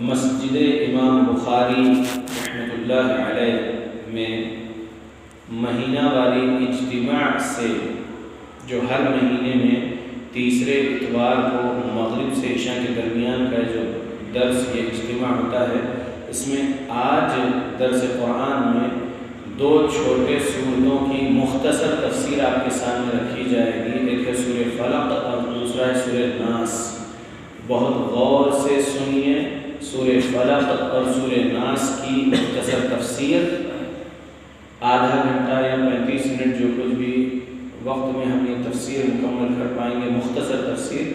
مسجد امام بخاری رحمۃ اللہ علیہ میں مہینہ والی اجتماع سے جو ہر مہینے میں تیسرے اتوار کو مغرب سے عشاء کے درمیان کا جو درس یہ اجتماع ہوتا ہے، اس میں آج درس قرآن میں 2 چھوٹے سورتوں کی مختصر تفسیر آپ کے سامنے رکھی جائے گی۔ ایک ہے سورہ فلق اور دوسرا ہے سورہ ناس۔ بہت غور سے سنیے سورہ فلق اور سورہ ناس کی مختصر تفسیر۔ آدھا گھنٹہ یا 35 منٹ جو کچھ بھی وقت میں ہم یہ تفسیر مکمل کر پائیں گے، مختصر تفسیر۔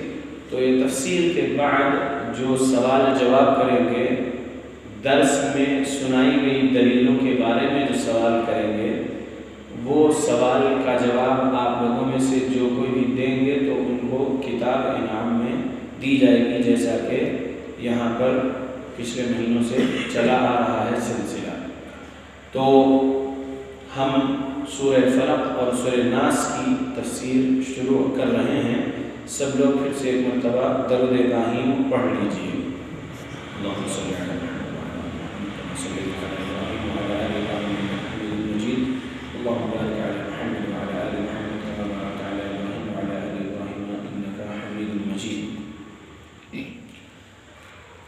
تو یہ تفسیر کے بعد جو سوال جواب کریں گے، درس میں سنائی گئی دلیلوں کے بارے میں جو سوال کریں گے، وہ سوال کا جواب آپ لوگوں میں سے جو کوئی بھی دیں گے تو ان کو کتاب انعام میں دی جائے گی، جیسا کہ یہاں پر پچھلے مہینوں سے چلا آ رہا ہے سلسلہ۔ تو ہم سورہ فلق اور سورہ ناس کی تفسیر شروع کر رہے ہیں۔ سب لوگ پھر سے ایک مرتبہ درود ابراہیم پڑھ لیجیے۔ اللہم صلی علی محمد صلی اللہ علیہ وسلم مجید، اللہم بارک علی محمد وعلی آل محمد کما بارکت علی ابراہیم وعلی آل ابراہیم انک حمید مجید۔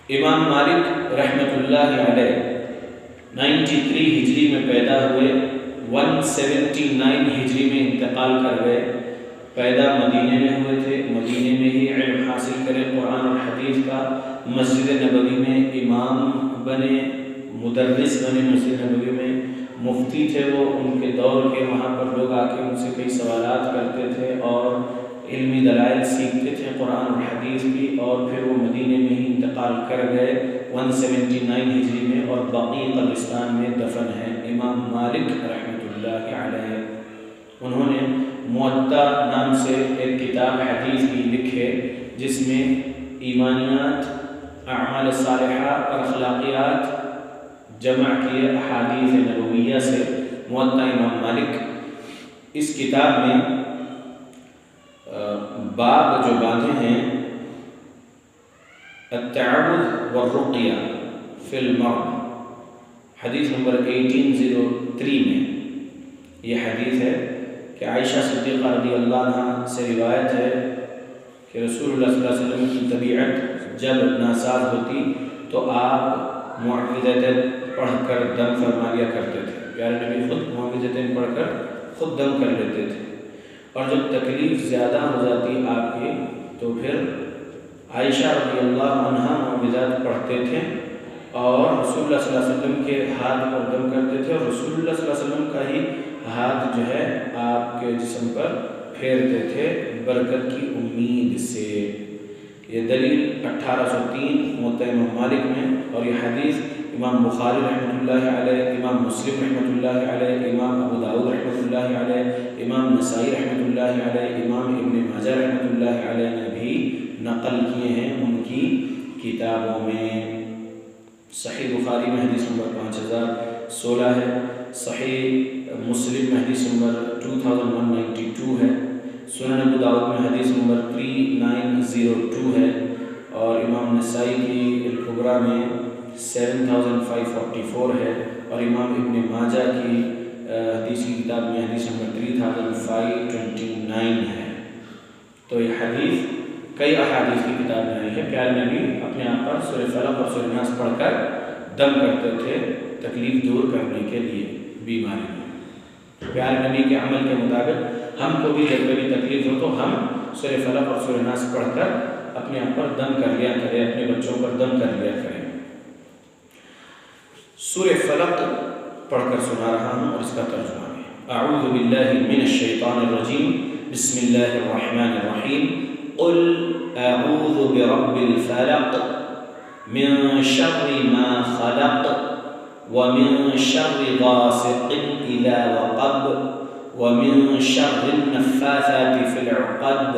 امام مالک رحمۃ اللہ علیہ 93 ہجری میں پیدا ہوئے، 179 ہجری میں انتقال کر گئے۔ پیدا مدینے میں ہوئے تھے، مدینے میں ہی علم حاصل کرے قرآن اور حدیث کا۔ مسجد نبوی میں امام بنے، مدرس بنے، مسجد نبوی میں مفتی تھے وہ، ان کے دور کے وہاں پر لوگ آ کے ان سے کئی سوالات کرتے تھے اور علمی دلائل سیکھتے تھے قرآن اور حدیث کی، اور پھر وہ مدینے میں ہی انتقال کر گئے 179 ہجری میں، اور بقیع قبرستان میں دفن ہیں امام مالک رحمۃ اللہ علیہ۔ انہوں نے موطا نام سے ایک کتاب حدیث کی لکھے، جس میں ایمانیات، اعمال صالحہ اور اخلاقیات جمع کیے احادیث نبویہ سے۔ موطا امام مالک، اس کتاب میں باب جو باندھے ہیں التعوذ والرقیہ فی المرض، حدیث نمبر 1803 میں یہ حدیث ہے کہ عائشہ صدیقہ رضی اللہ عنہ سے روایت ہے کہ رسول اللہ صلی اللہ علیہ وسلم کی طبیعت جب ناساز ہوتی تو آپ معوذتین پڑھ کر دم فرما لیا کرتے تھے۔ پیارے نبی خود معوذتین پڑھ کر خود دم کر لیتے تھے، اور جب تکلیف زیادہ ہو جاتی آپ کی تو پھر عائشہ رضی اللہ عنہ معوذات پڑھتے تھے اور رسول اللہ صلی اللہ علیہ وسلم کے ہاتھ پر دم کرتے تھے، اور رسول اللہ صلی اللہ علیہ وسلم کا ہی ہاتھ جو ہے آپ کے جسم پر پھیرتے تھے برکت کی امید سے۔ یہ دلیل 1803 موطا امام مالک میں، اور یہ حدیث امام بخاری رحمۃ اللہ علیہ، امام مسلم رحمۃ اللہ علیہ، امام ابو داؤد رحمۃ اللہ علیہ، امام نسائی رحمۃ اللہ علیہ، امام ابن ماجہ رحمۃ اللہ علیہ نے بھی نقل کیے ہیں ان کی کتابوں میں۔ صحیح بخاری میں حدیث نمبر 5016 ہے، صحیح مسلم میں حدیث نمبر 2192 ہے، سنن ابو داؤد میں حدیث نمبر 3902 ہے، اور امام نسائی کی الکبریٰ میں 7544 ہے، اور امام ابن ماجہ کی حدیث کی کتاب میں حدیث نمبر 3529 ہے۔ تو یہ حدیث کئی احادیث کی کتاب میں آئی ہے۔ پیارے نبی اپنے آپ پر سورہ فلق اور سورہ ناس پڑھ کر دم کرتے تھے تکلیف دور کرنے کے لیے، بیماری میں۔ پیارے نبی کے عمل کے مطابق ہم کو بھی جب کبھی تکلیف ہو تو ہم سورہ فلق اور سورہ ناس پڑھ کر اپنے آپ پر دم کر لیا کریں، اپنے بچوں پر دم کر لیا کریں۔ سورہ فلق پڑھ کر سنا رہا ہوں اور اس کا ترجمہ ہے۔ اعوذ باللہ من الشیطان الرجیم، بسم اللہ الرحمن الرحیم۔ قل اعوذ برب الفلق من شر ما خلق ومن شر غاسق اذا وقب ومن شر النفاثات في العقد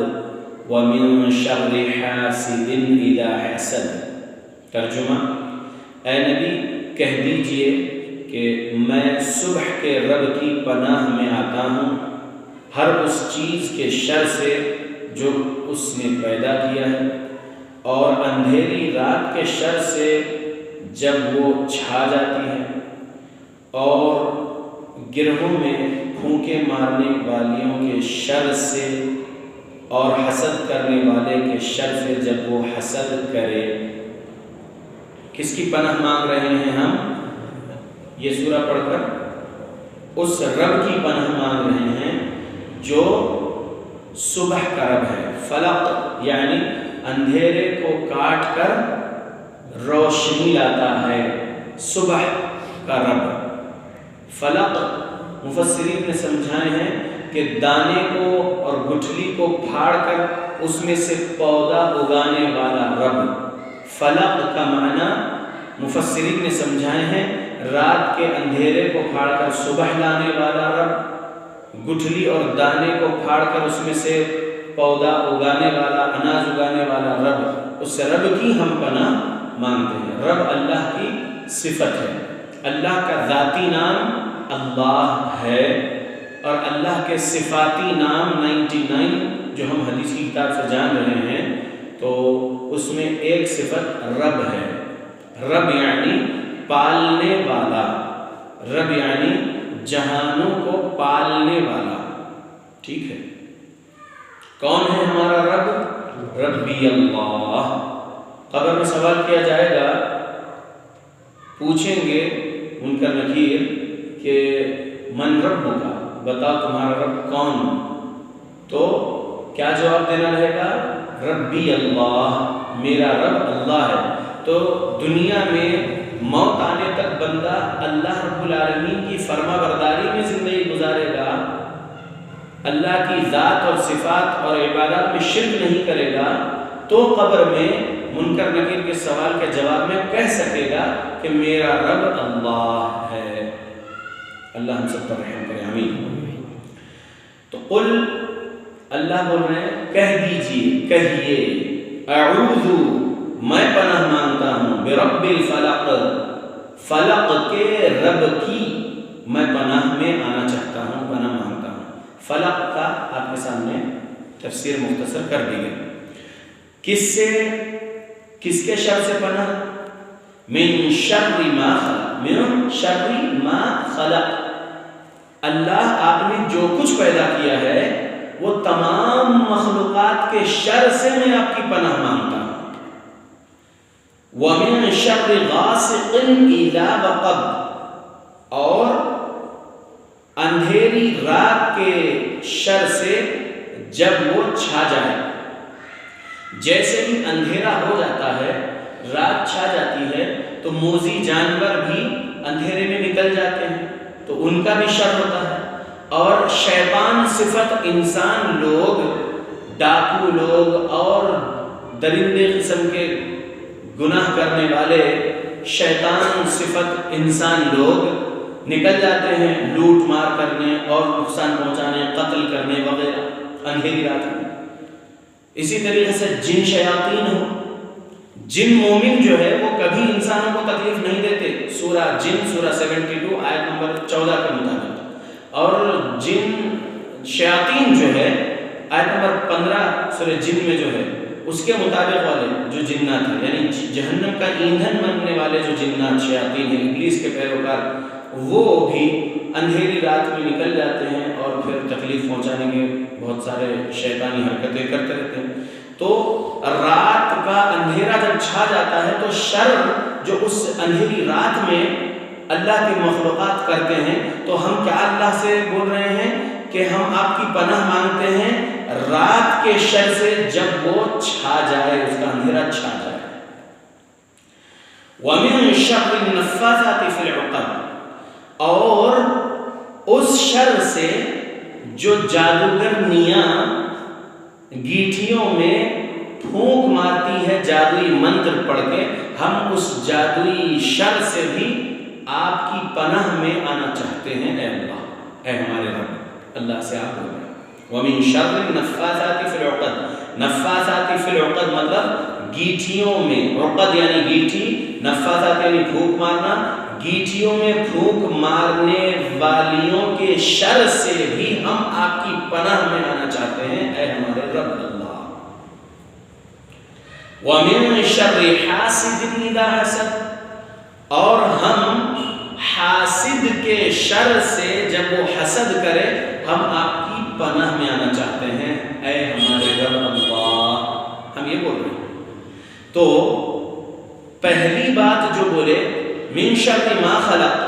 ومن شر حاسد اذا حسد۔ ترجمہ: اے نبی کہہ دیجئے کہ میں صبح کے رب کی پناہ میں آتا ہوں، ہر اس چیز کے شر سے جو اس نے پیدا کیا ہے، اور اندھیری رات کے شر سے جب وہ چھا جاتی ہے، اور گرہوں میں پھونکے مارنے والیوں کے شر سے اور حسد کرنے والے کے شر سے جب وہ حسد کرے۔ کس کی پناہ مانگ رہے ہیں ہم یہ سورہ پڑھ کر؟ اس رب کی پناہ مانگ رہے ہیں جو صبح کا رب ہے۔ فلق یعنی اندھیرے کو کاٹ کر روشنی لاتا ہے، صبح کا رب۔ فلق مفسرین نے سمجھائے ہیں کہ دانے کو اور گٹھلی کو پھاڑ کر اس میں سے پودا اگانے والا رب۔ فلق کا معنی مفسرین نے سمجھائے ہیں رات کے اندھیرے کو پھاڑ کر صبح لانے والا رب، گٹھلی اور دانے کو پھاڑ کر اس میں سے پودا اگانے والا، اناج اگانے والا رب۔ اس رب کی ہم پناہ مانگتے ہیں۔ رب اللہ کی صفت ہے، اللہ کا ذاتی نام اللہ ہے، اور اللہ کے صفاتی نام 99 جو ہم حدیث کی کتاب سے جان رہے ہیں، تو اس میں ایک صفت رب ہے۔ رب یعنی پالنے والا، رب یعنی جہانوں کو پالنے والا، ٹھیک ہے؟ کون ہے ہمارا رب؟ ربی اللہ۔ قبر میں سوال کیا جائے گا، پوچھیں گے منکر نکیر کہ من ربک، بتا تمہارا رب کون؟ تو کیا جواب دینا رہے گا؟ ربی اللہ، میرا رب اللہ ہے۔ تو دنیا میں موت آنے تک بندہ اللہ رب العالمین کی فرما برداری میں زندگی گزارے گا، اللہ کی ذات اور صفات اور عبادات میں شرک نہیں کرے گا، تو قبر میں منکر نکیر کے سوال کے جواب میں کہہ سکے گا کہ میرا رب اللہ ہے۔ اللہ ہم سب پر رحم کرے، آمین۔ تو قل، اللہ بول رہے ہیں کہہ دیجئے، کہیے، اعوذ، میں پناہ مانگتا ہوں، برب الفلق، فلق کے رب کی میں پناہ میں آنا چاہتا ہوں، پناہ مانگتا ہوں۔ فلق کا آپ کے سامنے تفسیر مختصر کر دی گئی۔ کس سے، کس کے شر سے پناہ؟ من شر ما خلق، من شر ما خلق، اللہ آپ نے جو کچھ پیدا کیا ہے وہ تمام مخلوقات کے شر سے میں آپ کی پناہ مانگتا ہوں۔ وَمِن شَرِّ غَاسِقٍ إِذَا وَقَبَ، اور اندھیری رات کے شر سے جب وہ چھا جائے۔ جیسے ہی اندھیرا ہو جاتا ہے، رات چھا جاتی ہے، تو موذی جانور بھی اندھیرے میں نکل جاتے ہیں، تو ان کا بھی شر ہوتا ہے۔ اور شیطان صفت انسان لوگ، ڈاکو لوگ اور درندے قسم کے گناہ کرنے والے شیطان صفت انسان لوگ نکل جاتے ہیں لوٹ مار کرنے اور نقصان پہنچانے، قتل کرنے وغیرہ اندھیری رات میں۔ اسی طریقے سے جن شیاطین ہو، جن مومن جو ہے وہ کبھی انسانوں کو تکلیف نہیں دیتے، سورہ جن سورہ 72 آیت نمبر 14 کے مطابق، اور جن شیاطین جو ہے آیت نمبر 15 سورہ جن میں جو ہے اس کے مطابق والے جو جنات ہیں، یعنی جہنم کا ایندھن بننے والے جو جنات شیاطین ہیں، ابلیس کے پیروکار، وہ بھی اندھیری رات میں نکل جاتے ہیں اور پھر تکلیف پہنچانے کے بہت سارے شیطانی حرکتیں کرتے رہتے ہیں۔ تو رات کا اندھیرا جب چھا جاتا ہے تو شر جو اس اندھیری رات میں اللہ کی مخلوقات کرتے ہیں، تو ہم کیا اللہ سے بول رہے ہیں کہ ہم آپ کی پناہ مانگتے ہیں رات کے شر سے جب وہ چھا جائے، اس کا اندھیرا چھا جائے۔ وَمِن شَرِّ النَّفَّاثَاتِ فِي الْعُقَدِ، اور اس شر سے جو جادوگرنیاں گیٹھیوں میں پھونک مارتی ہے جادوئی منتر پڑھ کے، ہم اس جادوئی شر سے بھی آپ کی پناہ میں آنا چاہتے ہیں اے اللہ، اے ہمارے رب۔ اللہ سے آپ بول رہے ہیں وَمِن شَرِّ النَّفَّاثَاتِ فِي الْعُقَدِ، نفاثات فی العقد مطلب گیٹھیوں میں، عقد یعنی گیٹھی، نفاثات یعنی پھونک مارنا، گیٹھیوں میں پھونک مارنے والیوں کے شر سے بھی ہم آپ کی پناہ میں آنا چاہتے ہیں اے ہمارے رب اللہ۔ وَمِن شَرِّ حَاسِدٍ إِذَا حَسَدَ، اور ہم حاسد کے شر سے جب وہ حسد کرے ہم آپ کی پناہ میں آنا چاہتے ہیں اے ہمارے رب اللہ. ہم یہ بول رہے ہیں. تو پہلی بات جو بولے من شر ما خلق،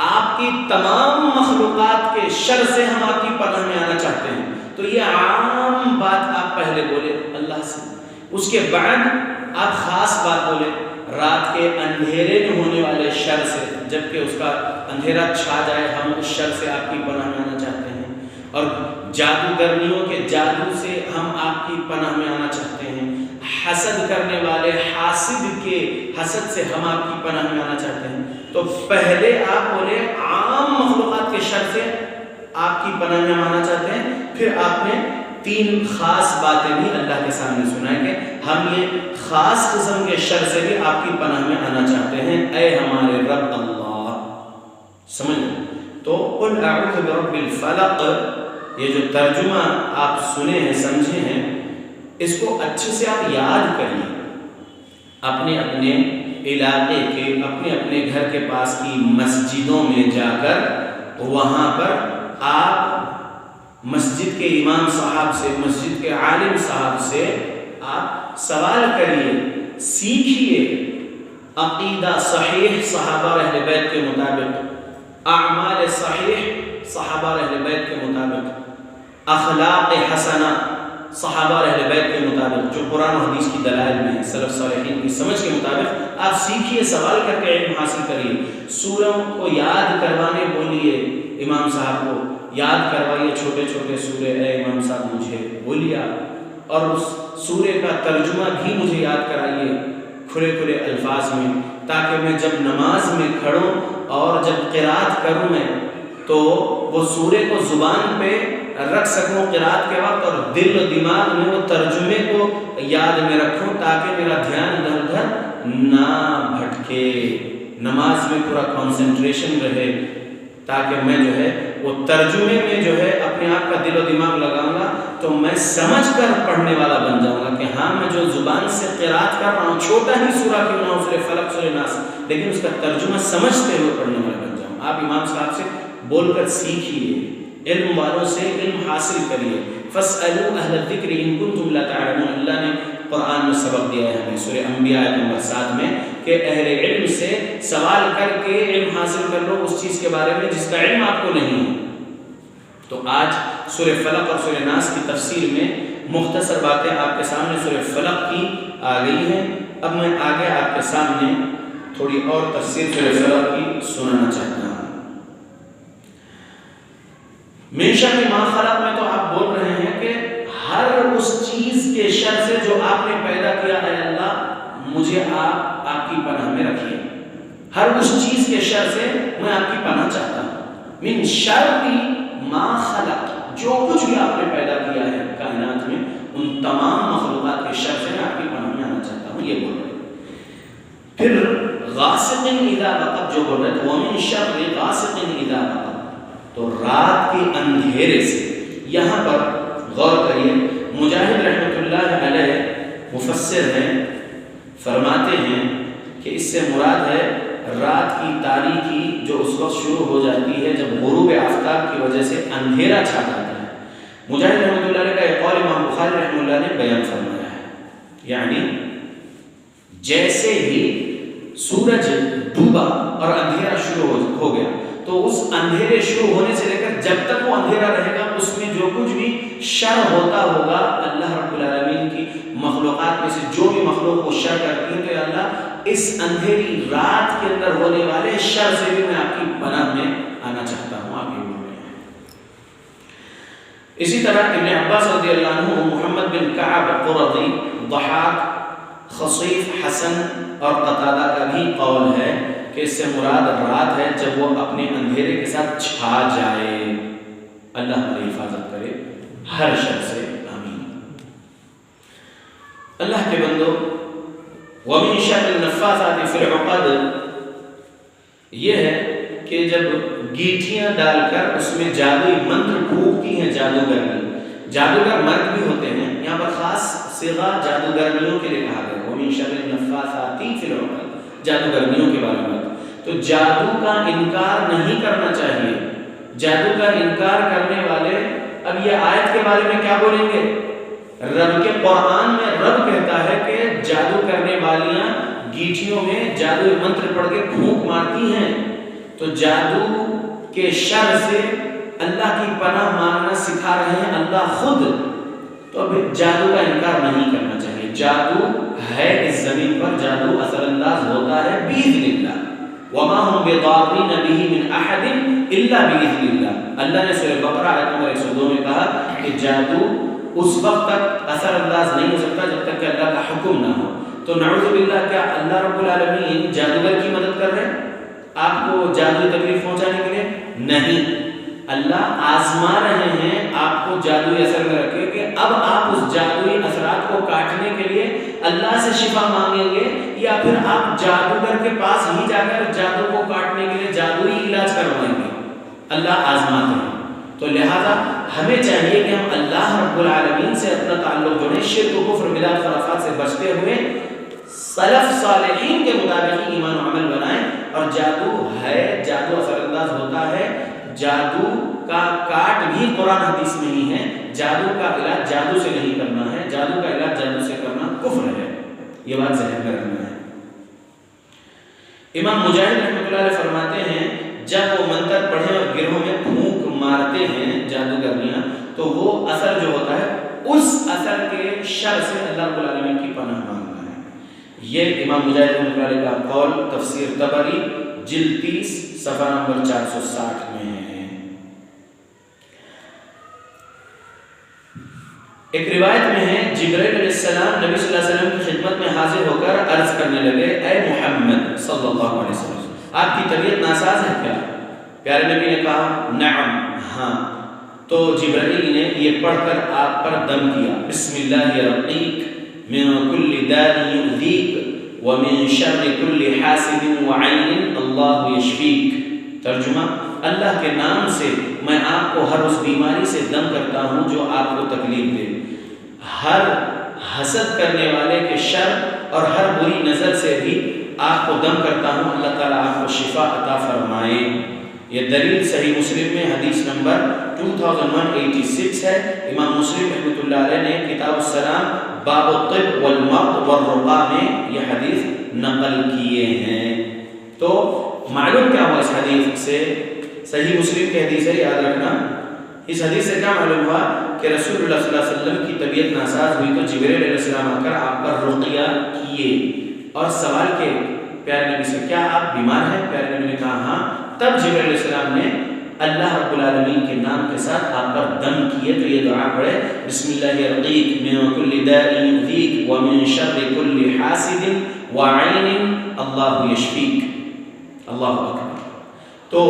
آپ کی تمام مخلوقات کے شر سے ہم آپ کی پناہ میں آنا چاہتے ہیں. تو یہ عام بات آپ پہلے بولے اللہ سے. اس کے بعد آپ خاص بات بولے رات کے اندھیرے میں ہونے والے شر سے، جبکہ اس کا اندھیرا چھا جائے ہم اس شر سے آپ کی پناہ میں آنا چاہتے ہیں. اور جادوگرنیوں کے جادو سے ہم آپ کی پناہ میں آنا چاہتے ہیں. حسد کرنے والے حاسد کے حسد سے ہم آپ کی پناہ میں آنا چاہتے ہیں. تو پہلے آپ بولے عام مخلوقات کے شر سے آپ کی پناہ میں آنا چاہتے ہیں. پھر آپ نے 3 خاص باتیں بھی اللہ کے سامنے سنائیں کہ ہم یہ خاص قسم کے شر سے بھی آپ کی پناہ میں آنا چاہتے ہیں اے ہمارے رب اللہ. سمجھ لیں. تو قل اعوذ برب الفلق، یہ جو ترجمہ آپ سنے ہیں سمجھے ہیں، اس کو اچھے سے آپ یاد کریے. اپنے اپنے علاقے کے اپنے اپنے گھر کے پاس کی مسجدوں میں جا کر وہاں پر آپ مسجد کے امام صاحب سے، مسجد کے عالم صاحب سے آپ سوال کریے، سیکھیے عقیدہ صحیح صحابہ اہل بیت کے مطابق، اعمال صحیح صحابہ اہل بیت کے مطابق، اخلاق حسنہ صحابہ اہل بیت کے مطابق، جو قرآن و حدیث کی دلائل میں ہیں، سلف صالحین کی سمجھ کے مطابق آپ سیکھیے، سوال کر کے علم حاصل کریے. سوروں کو یاد کروانے بولیے امام صاحب کو، یاد کروائیے چھوٹے چھوٹے سورے، اے امام صاحب مجھے بولیے آپ، اور اس سورے کا ترجمہ بھی مجھے یاد کرائیے کھلے کھلے الفاظ میں، تاکہ میں جب نماز میں کھڑوں اور جب قرات کروں میں تو وہ سورے کو زبان پہ رکھ سکوں قرات کے وقت، اور دل و دماغ میں وہ ترجمے کو یاد میں رکھوں تاکہ میرا دھیان ادھر ادھر نہ بھٹکے، نماز میں پورا کنسنٹریشن رہے، تاکہ میں جو ہے وہ ترجمے میں جو ہے اپنے آپ کا دل و دماغ لگاؤں گا تو میں سمجھ کر پڑھنے والا بن جاؤں گا کہ ہاں میں جو زبان سے قرات کر رہا ہوں، چھوٹا ہی سورہ کیوں نہ ہو، سورہ فلق سورہ ناس، لیکن اس کا ترجمہ سمجھتے ہوئے پڑھنے والا بن جاؤں. آپ امام صاحب سے بول کر سیکھیے، علم والوں سے علم حاصل کریے. فاسألوا اہل الذکر ان کنتم لا تعلمون، اللہ نے قرآن میں سبق دیا ہے ہمیں سورہ انبیاء نمبر 7 میں کہ اہل علم سے سوال کر کے علم حاصل کر لو اس چیز کے بارے میں جس کا علم آپ کو نہیں ہے. تو آج سورہ فلق اور سورہ ناس کی تفسیر میں مختصر باتیں آپ کے سامنے سورہ فلق کی آ گئی ہیں. اب میں آگے آپ کے سامنے تھوڑی اور تفسیر سورہ فلق کی سنانا چاہتا ہوں. من شر ما خلق میں تو آپ بول رہے ہیں کہ ہر اس چیز کے شر سے جو آپ نے پیدا کیا ہے اللہ مجھے آپ کی پناہ میں رکھیے. ہر اس چیز کے شر سے میں آپ کی پناہ چاہتا ہوں. من شر ما خلق، جو کچھ بھی آپ نے پیدا کیا ہے کائنات میں ان تمام مخلوقات کے شر سے میں آپ کی پناہ میں آنا چاہتا ہوں، یہ بول رہے ہیں. پھر غاسق اذا وقب جو بول رہے تھے ومن شر غاسق اذا وقب، تو رات کے اندھیرے سے. یہاں پر غور کریے، مجاہد رحمۃ اللہ علیہ مفسر ہیں، فرماتے ہیں کہ اس سے مراد ہے رات کی تاریکی جو اس وقت شروع ہو جاتی ہے جب غروب آفتاب کی وجہ سے اندھیرا چھا جاتا ہے. مجاہد رحمۃ اللہ علیہ کا ایک قول امام بخاری رحمۃ اللہ نے بیان فرمایا ہے، یعنی جیسے ہی سورج ڈوبا اور اندھیرا شروع ہو گیا تو اس اندھیرے شروع ہونے سے لے کر جب تک وہ اندھیرا رہے گا اس میں جو کچھ بھی شر ہوتا ہوگا اللہ رب العالمین کی مخلوقات میں سے جو بھی مخلوق وہ شر کرتی ہے تو اللہ اس اندھیری رات کے اندر ہونے والے شر سے بھی میں آپ کی پناہ میں آنا چاہتا ہوں. آپ یہ بول رہے ہیں. اسی طرح ابن عباس رضی اللہ عنہ، محمد بن کعب قرظی، ضحاک، خصیف، حسن اور قتادہ کا بھی قول ہے کہ اس سے مراد رات ہے جب وہ اپنے اندھیرے کے ساتھ چھا جائے. اللہ ہماری حفاظت کرے ہر شر سے، آمین. اللہ کے بندو، وَمِن شَرِّ النَّفَّاثَاتِ فِي الْعُقَدِ، یہ ہے کہ جب گیٹھیاں ڈال کر اس میں جادوئی منتر پھونکتی ہیں جادوگر، جادوگر مرد بھی ہوتے ہیں، یہاں پر خاص صیغہ جادوگرنیوں کے لیے کہا گیا وَمِن شَرِّ النَّفَّاثَاتِ فِي الْعُقَدِ، جادوگرنیوں کے بارے میں. تو جادو کا انکار نہیں کرنا چاہیے. جادو کا انکار کرنے والے اب یہ آیت کے بارے میں کیا بولیں گے؟ رب کے قرآن میں رب کہتا ہے کہ جادو کرنے والیاں گیٹھیوں میں جادو منتر پڑھ کے پھونک مارتی ہیں. تو جادو کے شر سے اللہ کی پناہ مانگنا سکھا رہے ہیں اللہ خود. تو اب جادو کا انکار نہیں کرنا چاہیے. جادو ہے اس زمین پر، جادو اثر انداز ہوتا ہے بإذن اللہ. وما هم بضارين به من احد الا باذن الله. اللہ نے سورہ بقرہ آیت نمبر 102 میں کہا کہ جادو اس وقت تک اثر انداز نہیں ہو سکتا جب تک کہ اللہ کا حکم نہ ہو. تو نعوذ باللہ، کیا اللہ رب العالمین جادوگر کی مدد کر رہے ہیں آپ کو جادوئی تکلیف پہنچانے کے لیے؟ نہیں. اللہ آزما رہے ہیں آپ کو جادوئی اثر میں رکھے کہ اب آپ اس جادوئی اثرات کو کاٹنے کے لیے اللہ سے شفا مانگیں گے یا پھر آپ جادوگر کے پاس ہی جا کر جادو کو کاٹنے کے لیے جادوئی علاج کروائیں گے. اللہ آزماتے ہیں. تو لہذا ہمیں چاہیے کہ ہم اللہ رب العالمین سے اپنا تعلق جوڑیں، شرک و کفر بدعت خرافات سے بچتے ہوئے سلف صالحین کے مطابق ایمان و عمل بنائیں. اور جادو ہے، جادو اثر انداز ہوتا ہے. جادو کا کاٹ بھی قرآن حدیث میں ہی ہے. جادو کا علاج جادو سے نہیں کرنا ہے، جادو کا علاج جادو سے کرنا کفر ہے. یہ بات ذہن میں رکھنا ہے. امام مجاہد رحمۃ اللہ علیہ فرماتے ہیں جب وہ منتر پڑھیں اور گروہ میں پھونک مارتے ہیں جادوگرنیاں تو وہ اثر جو ہوتا ہے اس اثر کے شر سے اللہ رب العالمین کی پناہ مانگنا ہے. یہ امام مجاہد رحمۃ اللہ علیہ کا قول تفسیر طبری جلد 30 صفحہ نمبر 460 میں ہے. ایک روایت میں ہے جبرائیل علیہ السلام نبی صلی اللہ علیہ وسلم کی خدمت میں حاضر ہو کر عرض کرنے لگے، اے محمد صلی اللہ علیہ وسلم، آپ کی طبیعت ناساز ہے کیا؟ پیارے نبی نے کہا نعم، ہاں. تو جبرائیل نے یہ پڑھ کر آپ پر دم کیا، بسم اللہ یرقیک من کل داء یؤذیک ومن شر کل حاسد وعین اللہ یشفیک. ترجمہ، اللہ کے نام سے میں آپ کو ہر اس بیماری سے دم کرتا ہوں جو آپ کو تکلیف دے، ہر حسد کرنے والے کے شر اور ہر بری نظر سے بھی آپ کو دم کرتا ہوں، اللہ تعالیٰ آپ کو شفا عطا فرمائے. یہ دلیل صحیح مسلم میں حدیث نمبر 2186 ہے. امام مسلم رحمۃ اللہ علیہ نے کتاب السلام باب الطب والمرض والرقا میں یہ حدیث نقل کیے ہیں. تو معلوم کیا ہوا اس حدیث سے؟ صحیح مسلم کی حدیث ہے، یاد رکھنا. اس حدیث سے کیا معلوم ہوا کہ رسول اللہ صلی اللہ علیہ وسلم کی طبیعت ناساز ہوئی تو جبرائیل علیہ السلام آ کر آپ پر رقیہ کیے اور سوال کے پیارے نبی سے، کیا آپ بیمار ہیں؟ پیارے نبی نے کہا ہاں. تب جبرائیل علیہ السلام نے اللہ رب العالمین کے نام کے ساتھ آپ پر دم کیے. تو یہ دعا پڑھے، بسم اللہ یرقیک من کل داء یؤذیک ومن شر کل حاسد وعین اللہ یشفیک. اللہ اکبر. تو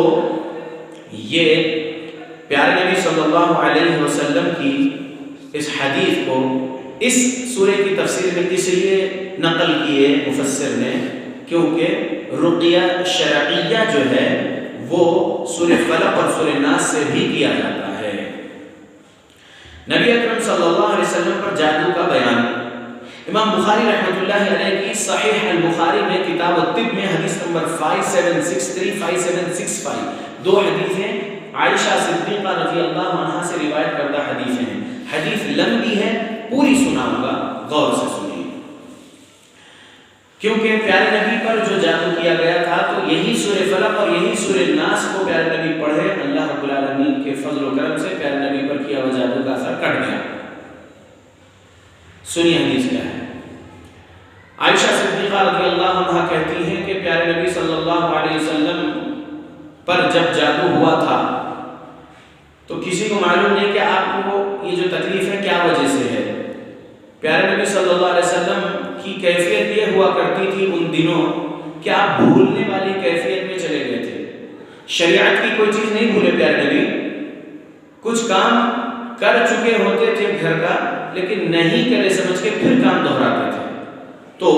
یہ پیارے نبی صلی اللہ علیہ وسلم کی اس حدیث کو اس سورہ کی تفسیر میں اس لیے نقل کیے مفسر نے کیونکہ رقیہ شرعیہ جو ہے وہ سورہ فلق اور سورہ ناس سے بھی کیا جاتا ہے. نبی اکرم صلی اللہ علیہ وسلم پر جادو کا بیان. امام بخاری رحمۃ اللہ علیہ کی صحیح البخاری میں کتاب الطب میں حدیث نمبر 5763 5765 دو حدیثیں عائشہ صدیقہ رضی اللہ عنہا سے روایت کردہ حدیثیں ہیں. حدیث لمبی ہے، پوری سناؤں گا، غور سے سنیے. کیونکہ پیارے نبی پر جو جادو کیا گیا تھا تو یہی سورہ فلق اور یہی سورہ ناس کو پیارے نبی پڑھے. اللہ رب العالمین کے فضل و کرم سے پیارے نبی پر کیا ہوا جادو کا اثر کٹ گیا. سنیے حدیث کیا ہے. عائشہ صدیقہ رضی اللہ عنہا کہتی ہیں کہ پیارے نبی صلی اللہ علیہ وسلم پر جب جادو ہوا تھا تو کسی کو معلوم نہیں کہ آپ کو یہ جو تکلیف ہے کیا وجہ سے ہے. پیارے نبی صلی اللہ علیہ وسلم کی کیفیت یہ ہوا کرتی تھی ان دنوں کہ آپ بھولنے والی کیفیت میں چلے گئے تھے. شریعت کی کوئی چیز نہیں بھولے پیارے نبی. کچھ کام کر چکے ہوتے تھے گھر کا لیکن نہیں کرے سمجھ کے پھر کام دہراتے تھے. تو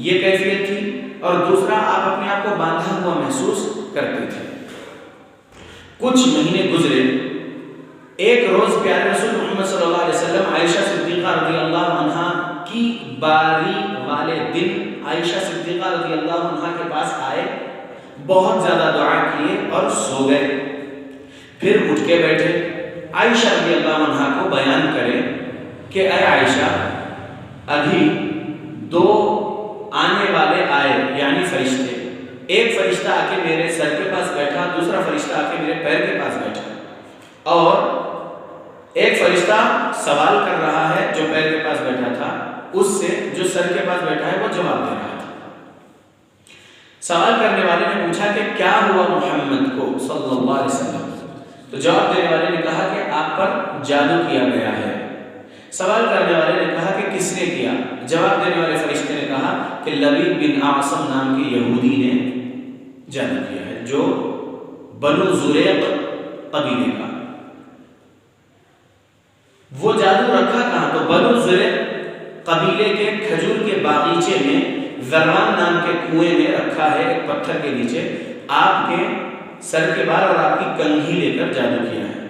یہ کیفیت تھی. اور دوسرا آپ اپنے آپ کو باندھا ہوا محسوس کرتے تھے. کچھ مہینے گزرے. ایک روز پیارے رسول محمد صلی اللہ علیہ وسلم عائشہ صدیقہ رضی اللہ عنہا کی باری والے دن عائشہ صدیقہ رضی اللہ عنہا کے پاس آئے، بہت زیادہ دعا کیے اور سو گئے، پھر اٹھ کے بیٹھے، عائشہ رضی اللہ عنہا کو بیان کرے کہ اے عائشہ، ابھی دو آنے والے آئے، یعنی فرشتے، ایک فرشتہ آ کے میرے سر کے پاس بیٹھا، دوسرا فرشتہ آ کے میرے پیر کے پاس بیٹھا، اور ایک فرشتہ سوال کر رہا ہے جو پیر کے پاس بیٹھا تھا اس سے، جو سر کے پاس بیٹھا ہے وہ جواب دے رہا تھا۔ سوال کرنے والے نے پوچھا کہ کیا ہوا محمد کو صلی اللہ علیہ وسلم، تو جواب دینے والے نے کہا کہ آپ پر جادو کیا گیا ہے۔ سوال کرنے والے نے کہا کہ کس نے کیا؟ جواب دینے والے فرشتے نے کہا کہ لبید بن اعصم نام کے یہودی نے جادو کیا ہے، جو بنو زریق قبیلے کا۔ وہ جادو رکھا کہاں؟ تو بنو زریق قبیلے کے کھجور کے باغیچے میں، ذروان نام کے کنویں میں رکھا ہے، ایک پتھر کے نیچے آپ کے سر کے بال اور آپ کی کنگھی لے کر جادو کیا ہے۔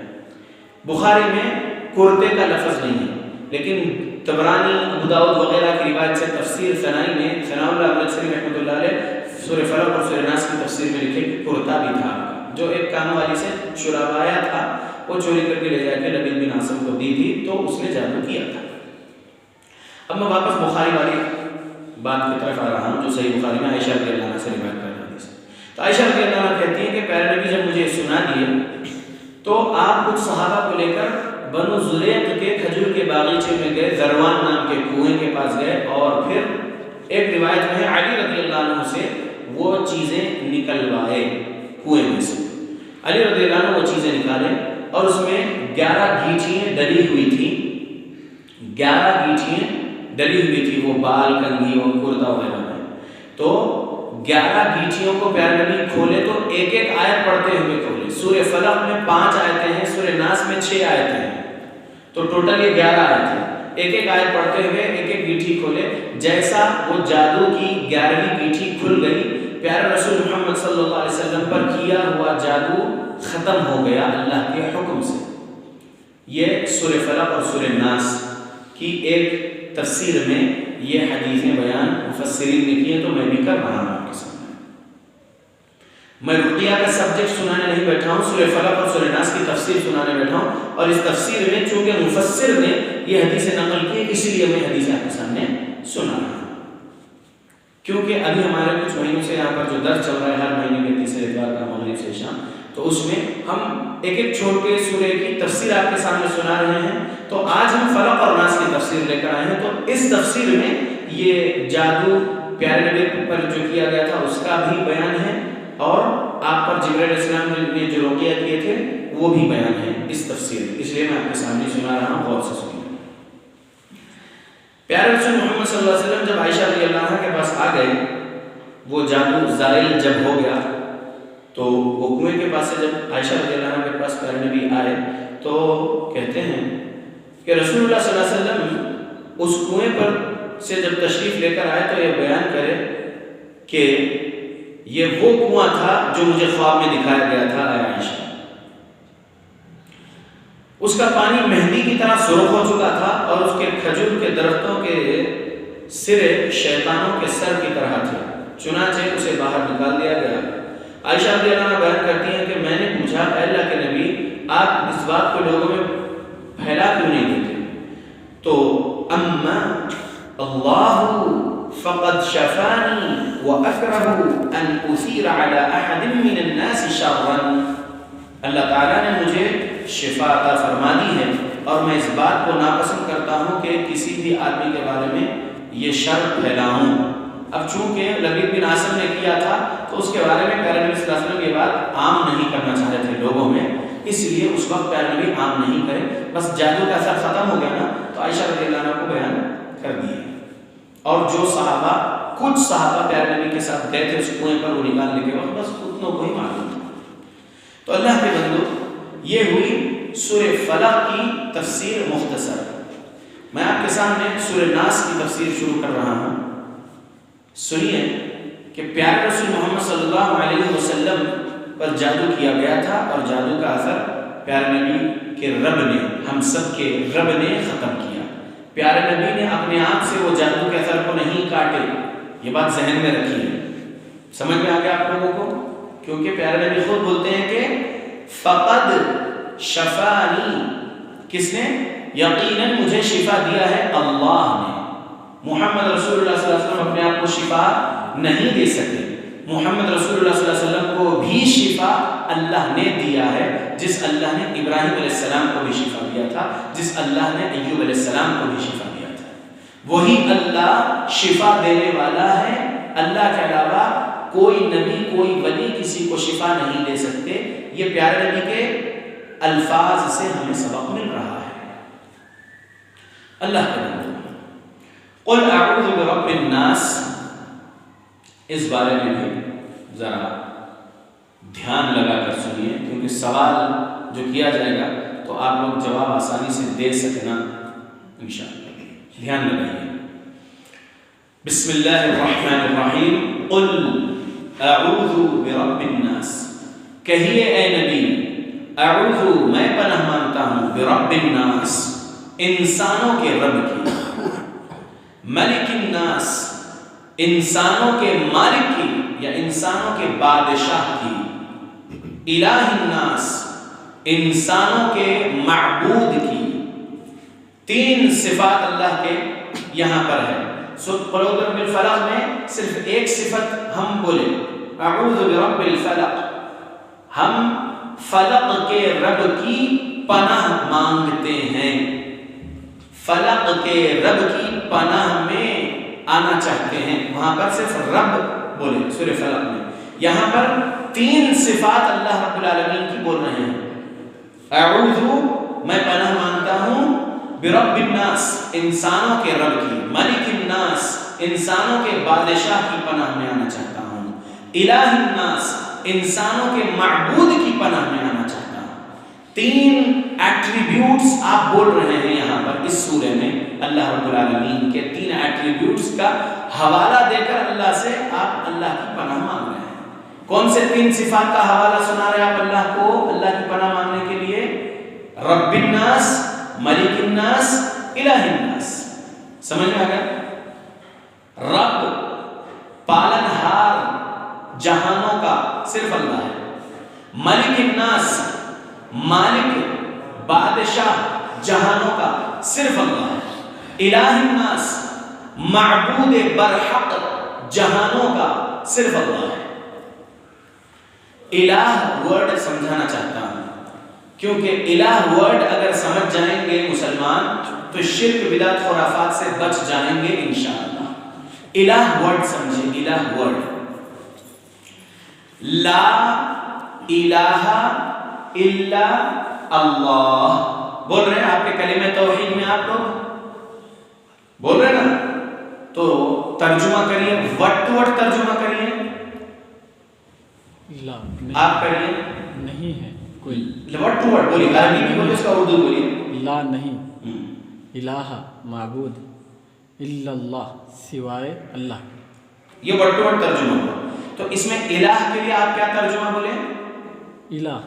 بخاری میں کرتے کا لفظ نہیں ہے، لیکن طبرانی، ابو داؤد وغیرہ کی روایت سے تفسیر ثنائی میں ثناء اللہ امرتسری رحمۃ اللہ علیہ سورہ فلق اور سورہ ناس کی تفسیر میں لکھے کہ کرتا بھی تھا، جو ایک کام والی سے شرابایا تھا، وہ چوری کر کے لے جا کے لبید بن اعصم کو دی تھی، تو اس نے جادو کیا تھا۔ اب میں واپس بخاری والی بات کی طرف آ رہا ہوں، جو صحیح بخاری میں عائشہ رضی اللہ عنہا سے روایت کر رہی ہے۔ تو عائشہ رضی اللہ عنہا کہتی ہیں کہ پیارے نبی جب مجھے سنا دیے تو آپ کچھ صحابہ کو لے کر بنو زریق کے کھجور کے باغیچے میں گئے، ذروان نام کے کنویں کے پاس گئے، اور پھر ایک روایت میں علی رضی اللہ عنہ سے وہ چیزیں نکلوائے کنویں میں سے۔ علی رضی اللہ عنہ وہ چیزیں نکالے اور اس میں 11 گھیٹیاں ڈلی ہوئی تھیں، 11 گھیٹیاں ڈلی ہوئی تھی، وہ بال، کنگھی اور کرتا وغیرہ میں۔ تو 11 گھیٹیوں کو پیارے نبی کھولے تو ایک ایک آیت پڑھتے ہوئے کھولے۔ سورہ فلق میں 5 آیتیں ہیں، سورہ ناس میں 6 آیتیں ہیں، تو ٹوٹل یہ 11 آیتیں ہیں۔ ایک ایک آیت پڑھتے ہوئے ایک ایک گھیٹی کھولے، جیسا وہ جادو کی 11ویں گھیٹی کھل گئی، پیارے رسول محمد صلی اللہ علیہ وسلم پر کیا ہوا جادو ختم ہو گیا اللہ کے حکم سے۔ یہ سورہ فلق اور سورہ ناس کی ایک تفسیر میں یہ حدیثیں بیان مفسرین نے کی ہیں، تو میں بھی کر رہا ہوں آپ کے سامنے۔ میں رقیہ کا سبجیکٹ سنانے نہیں بیٹھا ہوں، سورہ فلق اور سورہ ناس کی تفسیر سنانے بیٹھا ہوں، اور اس تفسیر میں چونکہ مفسر نے یہ حدیثیں نقل کی اس لیے میں حدیث آپ کے سامنے سنا رہا ہوں، کیونکہ ابھی ہمارے کچھ مہینوں سے یہاں پر جو درس چل رہا ہے ہر مہینے کے تیسرے اتوار کا مغرب سے شام، تو اس میں ہم ایک ایک چھوٹے سورے کی تفسیر آپ کے سامنے سنا رہے ہیں۔ تو آج ہم فلق اور ناس کی تفسیر لے کر آئے ہیں، تو اس تفسیر میں یہ جادو پیارے نبی پر جو کیا گیا تھا اس کا بھی بیان ہے، اور آپ پر جبرائیل علیہ السلام نے جو رقیہ کیے تھے وہ بھی بیان ہے اس تفسیر میں، اس لیے میں آپ کے سامنے سنا رہا ہوں، غور سے سنیے۔ پیارے رسول محمد صلی اللہ علیہ وسلم جب عائشہ رضی اللہ عنہا کے پاس آ گئے، وہ جادو زائل جب ہو گیا، تو وہ کنویں کے پاس سے جب عائشہ رضی اللہ عنہا کے پاس پیارے نبی آئے تو کہتے ہیں کہ رسول اللہ صلی اللہ علیہ وسلم اس کنویں پر سے جب تشریف لے کر آئے تو یہ بیان کرے کہ یہ وہ کنواں تھا جو مجھے خواب میں دکھایا گیا تھا اے عائشہ۔ اس کا پانی مہندی کی طرح سرخ ہو چکا تھا، اور اس کے کھجور کے درختوں کے سرے شیطانوں کے سر کی طرح تھے، چنانچہ اسے باہر نکال دیا گیا۔ عائشہ رضی اللہ عنہا بیان کرتی ہیں کہ میں نے پوچھا اے اللہ کے نبی، آپ اس بات کو لوگوں میں پھیلا کیوں نہیں دیتے؟ تو اما اللہ فقد شفانی واکرہ ان اثیر علی احد من الناس شرا، اللہ تعالیٰ نے مجھے شفا عطا فرما دی ہے، اور میں اس بات کو ناپسند کرتا ہوں کہ کسی بھی آدمی کے بارے میں یہ شر پھیلاؤں۔ اب چونکہ لبید بن اعصم نے کیا تھا تو اس کے بارے میں پیارے نبی صلی اللہ علیہ وسلم یہ بات عام نہیں کرنا چاہ رہے تھے لوگوں میں، اس لیے اس وقت پیارے نبی عام نہیں کرے، بس جادو کا اثر ختم ہو گیا نا، تو عائشہ رضی اللہ عنہ کو بیان کر دیے۔ اور جو صحابہ، کچھ صحابہ پیارے نبی کے ساتھ گئے تھے اس کنویں پر، وہ نکالنے کے وقت بس اتنوں کو ہی معلوم تھا۔ تو اللہ کے بندو، یہ ہوئی سورہ فلق کی تفسیر مختصر۔ میں آپ کے سامنے سورہ ناس کی تفسیر شروع کر رہا ہوں۔ سنیے کہ پیارے رسول محمد صلی اللہ علیہ وسلم پر جادو کیا گیا تھا، اور جادو کا اثر پیارے نبی کے رب نے، ہم سب کے رب نے ختم کیا۔ پیارے نبی نے اپنے آپ سے وہ جادو کے اثر کو نہیں کاٹے، یہ بات ذہن میں رکھیے، سمجھ میں آ گیا آپ لوگوں کو؟ کیونکہ پیارے نبی خود بولتے ہیں کہ فقد شفانی، کس نے؟ یقیناً مجھے شفا دیا ہے اللہ نے۔ محمد رسول اللہ صلی اللہ علیہ وسلم اپنے آپ کو شفا نہیں دے سکے، محمد رسول اللہ صلی اللہ علیہ وسلم کو بھی شفا اللہ نے دیا ہے، جس اللہ نے ابراہیم علیہ السلام کو بھی شفا دیا تھا، جس اللہ نے ایوب علیہ السلام کو بھی شفا دیا تھا، وہی اللہ شفا دینے والا ہے۔ اللہ کے علاوہ کوئی نبی کوئی ولی کسی کو شفا نہیں دے سکتے۔ یہ پیارے نبی کے الفاظ سے ہمیں سبق مل رہا ہے۔ اللہ کے نبی قل اعوذ برب الناس، اس بارے میں بھی ذرا دھیان لگا کر سنیے، کیونکہ سوال جو کیا جائے گا تو آپ لوگ جواب آسانی سے دے سکنا انشاءاللہ، دھیان لگائیے۔ بسم اللہ الرحمن الرحیم، قل اعوذ برب الناس، کہیے اے نبی، اعوذ میں پناہ مانگتا ہوں، برب الناس انسانوں کے رب کی، ملک الناس انسانوں کے مالک کی یا انسانوں کے بادشاہ کی، الہ الناس انسانوں کے معبود کی۔ تین صفات اللہ کے یہاں پر ہے۔ قل اعوذ برب الفلق میں صرف ایک صفت ہم بولے، اعوذ برب الفلق، ہم فلق کے رب کی پناہ مانگتے ہیں، فلق کے رب کی پناہ میں آنا چاہتے ہیں۔ وہاں پر صرف رب بولے سورہ فلق میں، یہاں پر تین صفات اللہ رب العالمین کی بول رہے ہیں۔ اعوذ میں پناہ مانگتا ہوں، برب الناس انسانوں کے رب کی، ملک الناس انسانوں کے بادشاہ کی پناہ میں آنا چاہتا ہوں، الہ الناس انسانوں کے معبود کی پناہ میں آنا چاہتا ہوں۔ تین ایٹریبیوٹس آپ بول رہے ہیں یہاں پر اس سورہ میں، اللہ رب العالمین کے تین ایٹریبیوٹس کا حوالہ دے کر اللہ سے آپ اللہ کی پناہ مانگ رہے ہیں۔ کون سے تین صفات کا حوالہ سنا رہے ہیں آپ اللہ کو اللہ کی پناہ مانگنے کے لیے؟ رب الناس، ملک الناس، الہ الناس۔ سمجھ میں آ گیا؟ رب پالنہار جہانوں کا صرف اللہ ہے، ملک الناس مالک بادشاہ جہانوں کا صرف اللہ ہے، الہ الناس معبود برحق جہانوں کا صرف اللہ ہے۔ الہ ورڈ سمجھانا چاہتا ہوں، کیونکہ الہ ورڈ اگر سمجھ جائیں گے مسلمان تو شرک بدعت خرافات سے بچ جائیں گے انشاءاللہ۔ الہ ورڈ سمجھیں، الہ ورڈ، لا الہ الا اللہ بول رہے ہیں آپ کے کلمہ توحید میں، آپ لوگ بول رہے ہیں نا، تو ترجمہ کریے، وٹ ٹو وٹ ترجمہ کریے، آپ کریے، نہیں ہے کوئی، وٹ ٹو وٹ بولیے، عربی میں بولیے، اس کا اردو بولیے۔ لا نہیں، الہ معبود، الا اللہ سوائے اللہ، یہ وٹ ٹو وٹ ترجمہ ہوا۔ تو اس میں الہ کے لیے آپ کیا ترجمہ بولے؟ الہ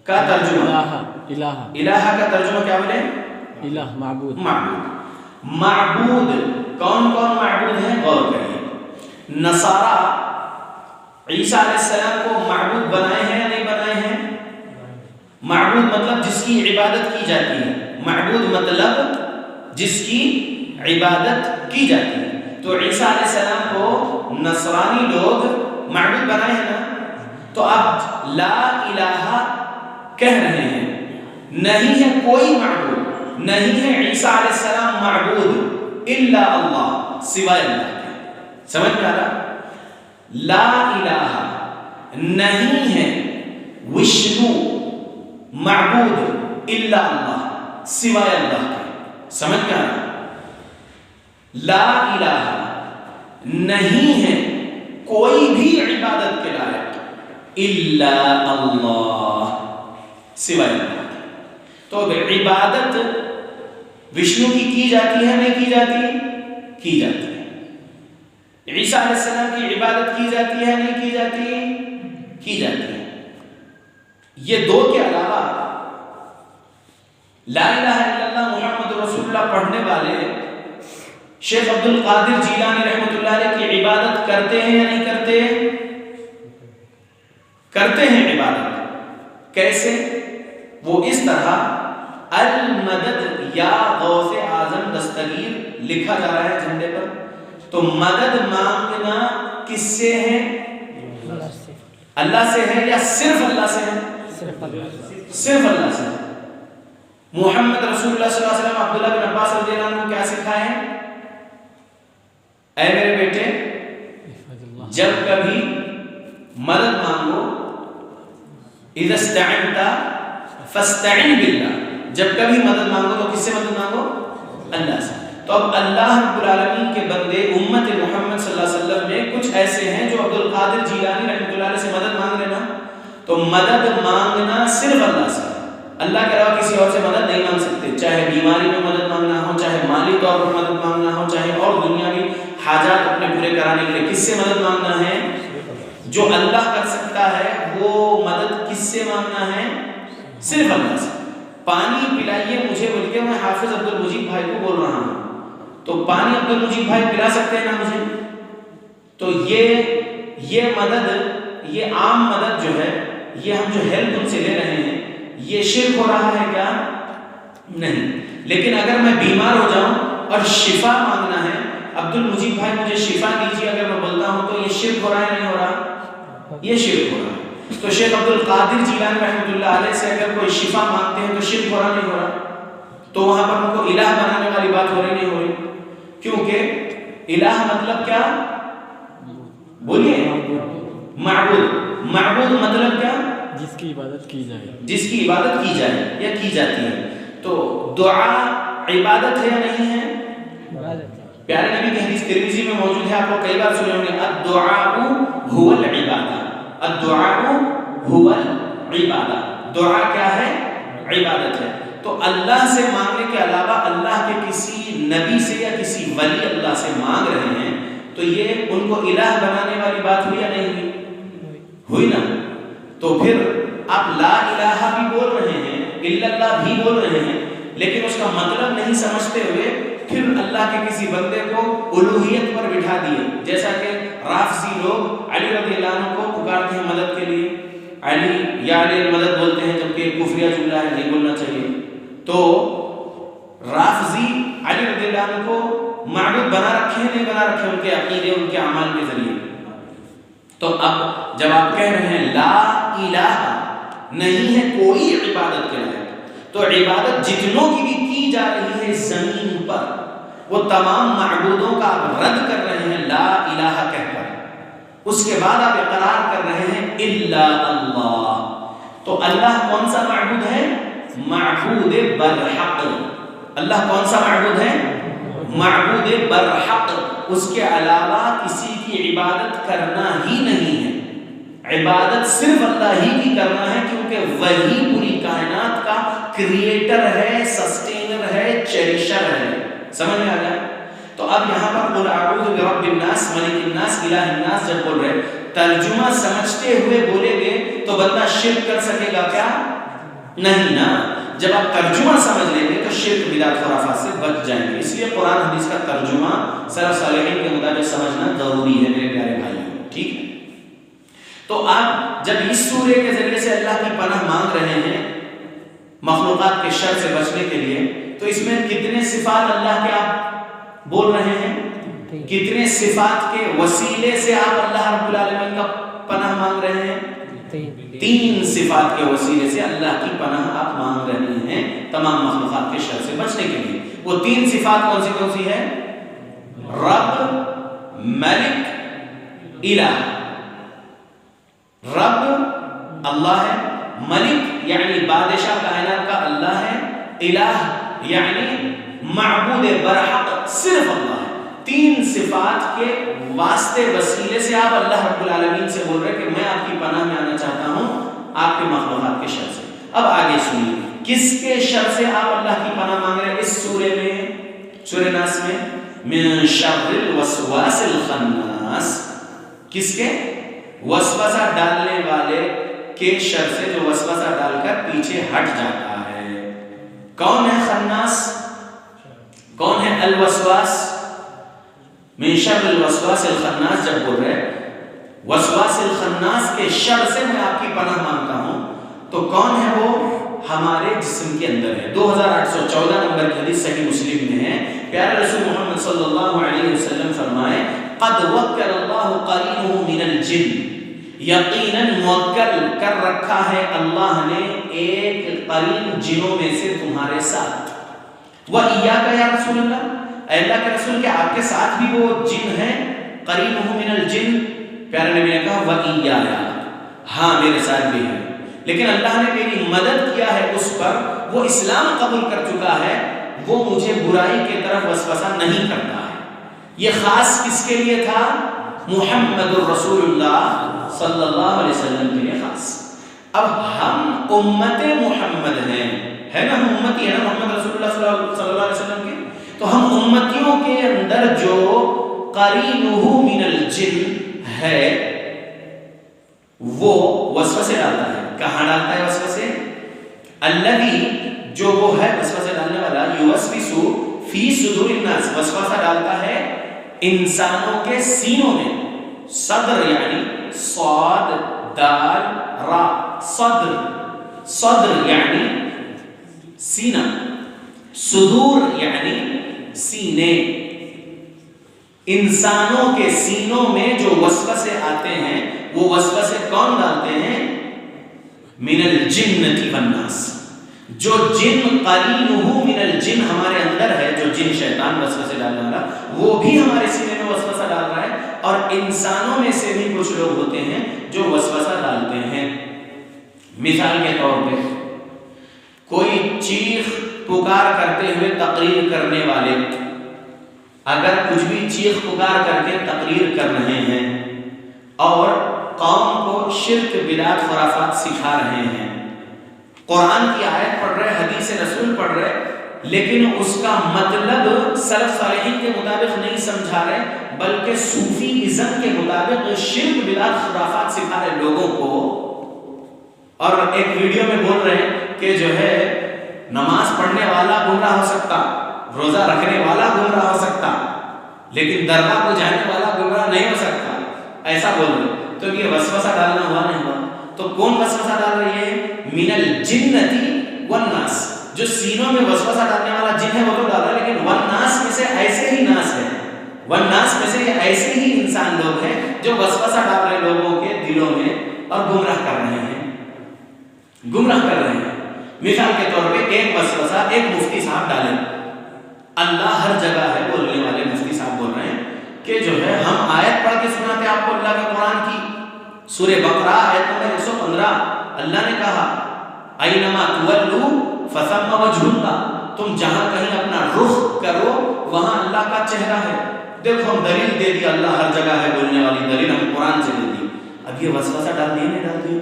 کا ترجمہ، الہ الہ کا ترجمہ کیا بولے؟ الہ معبود، معبود۔ معبود کون کون معبود ہیں غور کریے۔ نصارہ عیسیٰ علیہ السلام کو معبود بنائے ہیں یا نہیں بنائے ہیں؟ معبود مطلب جس کی عبادت کی جاتی ہے، معبود مطلب جس کی عبادت کی جاتی ہے۔ تو عیسیٰ علیہ السلام کو نصرانی لوگ معبود بنائے ہیں نا، تو اب لا الہ کہہ رہے ہیں، نہیں ہے کوئی معبود، نہیں ہے عیسیٰ علیہ السلام معبود الا اللہ سوائے اللہ کے۔ سمجھ میں آ رہا؟ لا الہ نہیں ہے وشنو معبود الا اللہ سوائے اللہ کے۔ سمجھ میں آ رہا؟ لا الہ نہیں ہے کوئی بھی عبادت کے لائق الا اللہ سوائے اللہ کے۔ تو عبادت وشنو کی جاتی ہے نہیں کی جاتی؟ کی جاتی ہے۔ عیسیٰ علیہ السلام کی عبادت کی جاتی ہے نہیں کی جاتی؟ کی جاتی ہے۔ یہ دو کے علاوہ لا الہ الا اللہ محمد رسول اللہ پڑھنے والے شیخ عبد القادر جیلانی رحمۃ اللہ علیہ کی عبادت کرتے ہیں یا نہیں کرتے؟ کرتے ہیں عبادت. کیسے؟ وہ اس طرح المدد یا غوث اعظم دستگیر لکھا جا رہا ہے جھنڈے پر، تو مدد مانگنا کس سے ہے؟ اللہ سے ہے یا صرف اللہ سے ہے؟ صرف اللہ سے. محمد رسول اللہ صلی اللہ علیہ وسلم عبداللہ بن عباس رضی اللہ عنہ کو کیا سکھائے؟ اے میرے بیٹے، جب کبھی مدد مانگو، اذا استعنت فاستعن باللہ، جب کبھی مدد مانگو تو کس سے مدد مانگو؟ اللہ سے. تو اب اللہ رب العالمین کے بندے امت محمد صلی اللہ علیہ وسلم میں کچھ ایسے ہیں جو عبد القادر جیلانی رحمۃ اللہ علیہ سے مدد مانگ رہے نا، تو مدد مانگنا صرف اللہ سے، اللہ کے علاوہ کسی اور سے مدد نہیں مانگ سکتے. چاہے بیماری میں مدد مانگنا ہو، چاہے مالی طور پر مدد مانگنا ہو، چاہے اور دنیاوی حاجات اپنے پورے کرانے کے لیے کس سے مدد مانگنا ہے؟ جو اللہ کر سکتا ہے وہ مدد کس سے مانگنا ہے؟ صرف اللہ سے. پانی پلائیے مجھے بول کے میں حافظ عبد المجید بھائی کو بول رہا ہوں، تو پانی عبد المجید بھائی پلا سکتے ہیں نا مجھے؟ تو یہ مدد، یہ عام مدد جو ہے، یہ ہم جو ہیلپ ان سے لے رہے ہیں، یہ شرک ہو رہا ہے کیا؟ نہیں. لیکن اگر میں بیمار ہو جاؤں اور شفا مانگنا ہے، عبد المجید بھائی مجھے شفا دیجیے، اگر میں بولتا ہوں تو یہ شرک ہو رہا ہے نہیں ہو رہا؟ یہ شرک ہو رہا ہے. تو شیخ عبد القادر جیلانی رحمۃ اللہ علیہ سے اگر کوئی شفا مانگتے ہیں تو شرک ہو رہا نہیں ہو رہا؟ تو وہاں پر ان کو الہ بنانے والی بات ہو رہی نہیں ہو رہی؟ کیونکہ الہ مطلب کیا؟ بولیے. معبود. معبود مطلب کیا؟ جس کی عبادت کی جائے، جس کی عبادت کی جائے یا کی جاتی ہے. تو دعا عبادت ہے یا نہیں ہے؟ پیارے نبی کی حدیث ترمذی میں موجود ہے، آپ کو کئی بار سنے ہوں گے، الدعاء هو العبادہ. الدعاء هو العبادہ. دعا کیا ہے؟ عبادت ہے. تو اللہ سے مانگنے کے علاوہ اللہ کے کسی نبی سے یا کسی ولی اللہ سے مانگ رہے ہیں، تو یہ ان کو الہ بنانے والی بات ہوئی یا نہیں ہوئی؟ ہوئی نا. تو پھر آپ لا الہ بھی بول رہے ہیں، الا اللہ بھی بول رہے ہیں، لیکن اس کا مطلب نہیں سمجھتے ہوئے پھر اللہ کے کسی بندے کو الوہیت پر بٹھا دیے. جیسا کہ رافضی لوگ علی رضی اللہ عنہ کو پکارتے ہیں مدد کے لیے، علی یا علی مدد بولتے ہیں، جبکہ کفریہ جملہ ہے، نہیں بولنا چاہیے. تو رافضی علی رضی اللہ عنہ کو معبود بنا رکھے ہیں، نہیں بنا رکھے ان کے عقیدے، ان کے اعمال کے ذریعے. تو اب جب آپ کہہ رہے ہیں لا الہ نہیں ہے کوئی عبادت کے لائق، تو عبادت جتنوں کی بھی کی جا رہی ہے زمین پر، وہ تمام معبودوں کا آپ رد کر رہے ہیں لا الہ کہہ کر. اس کے بعد آپ اقرار کر رہے ہیں الا اللہ. تو اللہ کون سا معبود ہے؟ معبود برحق. اللہ کون سا معبود ہے؟ معبود برحق. اس کے علاوہ کسی کی عبادت کرنا ہی نہیں ہے. عبادت صرف اللہ ہی کی کرنا ہے، کیونکہ وہی پوری کائنات کا کریٹر ہے، سسٹینر ہے، چیریشر ہے. سمجھ میں آ گیا؟ تو اب یہاں پر قل اعوذ برب الناس ملک الناس الہ الناس جب بول رہے، ترجمہ سمجھتے ہوئے بولیں گے تو بندہ شرک کر سکے گا کیا؟ نہیں نا. جب آپ ترجمہ سمجھ لیں گے تو شرک بدعت خرافات سے بچ جائیں گے. اس لیے قرآن حدیث کا ترجمہ سلف صالحین کے مطابق سمجھنا ضروری ہے میرے پیارے بھائیوں. ٹھیک ہے؟ تو آپ جب اس سورے کے ذریعے سے اللہ کی پناہ مانگ رہے ہیں مخلوقات کے شر سے بچنے کے لیے، تو اس میں کتنے صفات اللہ کے آپ بول رہے ہیں؟ کتنے صفات کے وسیلے سے آپ اللہ رب العالمین کا پناہ مانگ رہے ہیں؟ 3 صفات کے وسیلے سے اللہ کی پناہ آپ مانگ رہے ہیں تمام مخلوقات کے شر سے بچنے کے لیے. وہ 3 صفات کون سی ہے؟ رب، ملک، الہ. رب اللہ ہے، ملک یعنی بادشاہ کائنات کا اللہ ہے، الہ یعنی معبود برحق صرف اللہ ہے. 3 صفات کے واسطے وسیلے سے آپ اللہ رب العالمین سے بول رہے کہ میں آپ کی پناہ میں آنا چاہتا ہوں آپ کے مخلوقات کے شر سے. اب آگے سنیے کس کے شر سے آپ اللہ کی پناہ مانگ رہے ہیں اس سورے میں، سورہ ناس میں؟ من شر الوسواس الخناس. کس کے؟ وسوسہ ڈالنے والے کے شر سے، جو وسوسہ ڈال کر پیچھے ہٹ جاتا ہے. کون ہے خناس؟ کون ہے الوسواس؟ من شر الوسواس الخناس جب بول رہے وسواس الخناس کے شر سے میں آپ کی پناہ مانگتا ہوں، تو کون ہے وہ؟ ہمارے جسم کے اندر ہے۔ 2814 نمبر کی حدیث صحیح مسلم میں ہے، پیارے رسول محمد صلی اللہ علیہ وسلم فرمائے قد وکل اللہ قرینہ من الجن، یقیناً موکل کر رکھا ہے اللہ نے ایک قرین جنوں میں سے تمہارے ساتھ۔ وَإِيَّاكَ يَا رسول اللہ، اے اللہ کے رسول کیا آپ کے ساتھ بھی وہ جن ہیں؟ قرینہ من الجن، پیارے نبی نے کہا وَإِيَّايَ، ہاں میرے ساتھ بھی ہے، لیکن اللہ نے میری مدد کیا ہے اس پر، وہ اسلام قبول کر چکا ہے، وہ مجھے برائی کی طرف وسوسہ نہیں کرتا ہے۔ یہ خاص کس کے لیے تھا؟ محمد الرسول اللہ صلی اللہ علیہ وسلم کے لیے خاص۔ اب ہم امت محمد ہیں، ہے نا، ہم امتی ہیں نا محمد رسول اللہ صلی اللہ علیہ وسلم کے، تو ہم امتیوں کے اندر جو قرینہ من الجن ہے وہ وسوسے ڈالتا ہے۔ کہاں ڈالتا ہے وسوسے؟ الذی، جو وہ ہے وسوسے ڈالنے والا، یوسوس فی صدور الناس، وسوسہ ڈالتا ہے انسانوں کے سینوں میں۔ صدر یعنی صاد دال را، صدر، صدر یعنی سینہ، صدور یعنی سینے۔ انسانوں کے سینوں میں جو وسوسے آتے ہیں وہ وسوسے کون ڈالتے ہیں؟ من الجنۃ والناس، جو جن قرینہ من الجن ہمارے اندر ہے، جو جن شیطان وسوسے ڈالنے والا وہ بھی ہمارے سینے میں وسوسہ ڈال رہا ہے، اور انسانوں میں سے بھی کچھ لوگ ہوتے ہیں جو وسوسہ ڈالتے ہیں۔ مثال کے طور پہ کوئی چیخ پکار کرتے ہوئے تقریر کرنے والے اگر کچھ بھی چیخ پکار کر کے تقریر کر رہے ہیں اور قوم کو شرک بدعت خرافات سکھا رہے ہیں، قرآن کی آیت پڑھ رہے، حدیث رسول پڑھ رہے، لیکن اس کا مطلب سلف صالحین کے مطابق نہیں سمجھا رہے، بلکہ صوفی ازم کے مطابق شرک بدعت خرافات سکھا رہے لوگوں کو، اور ایک ویڈیو میں بول رہے ہیں کہ جو ہے نماز پڑھنے والا گمراہ ہو سکتا، روزہ رکھنے والا گمراہ ہو سکتا، لیکن درگاہ کو جانے والا گمراہ نہیں ہو سکتا، ایسا بول رہے۔ تو یہ وسوسہ ڈالنا ہوا نہیں ہوا؟ تو کون وسوسہ ڈال رہی ہے؟ من الجنۃ والناس، جو سینوں میں وسوسہ ڈالنے والا جن ہے وہ تو ڈال رہا ہے، لیکن والناس میں سے ایسے ہی ناس ہے، والناس میں سے ایسے ہی انسان لوگ ہیں جو وسوسہ ڈال رہے لوگوں کے دلوں میں اور گمراہ کر رہے ہیں، گمراہ کر رہے ہیں۔ مثال کے طور پہ ایک وسوسہ ایک مفتی صاحب ڈالیں، اللہ ہر جگہ ہے بولنے والے مفتی صاحب بول رہے ہیں کہ جو ہے ہم آیت پڑھ کے سناتے آپ کو اللہ کے قرآن کی، سورہ بقرہ آیت نمبر 115، اللہ نے کہا اینما تولوا فثم وجہ اللہ، تم جہاں کہیں اپنا رخ کرو وہاں اللہ کا چہرہ ہے۔ دیکھو ہم دلیل دے دی، اللہ ہر جگہ ہے بولنے والی دلیل ہم قرآن سے دے دی، اب یہ وسوسہ ڈال دیے نہیں ڈال دیے؟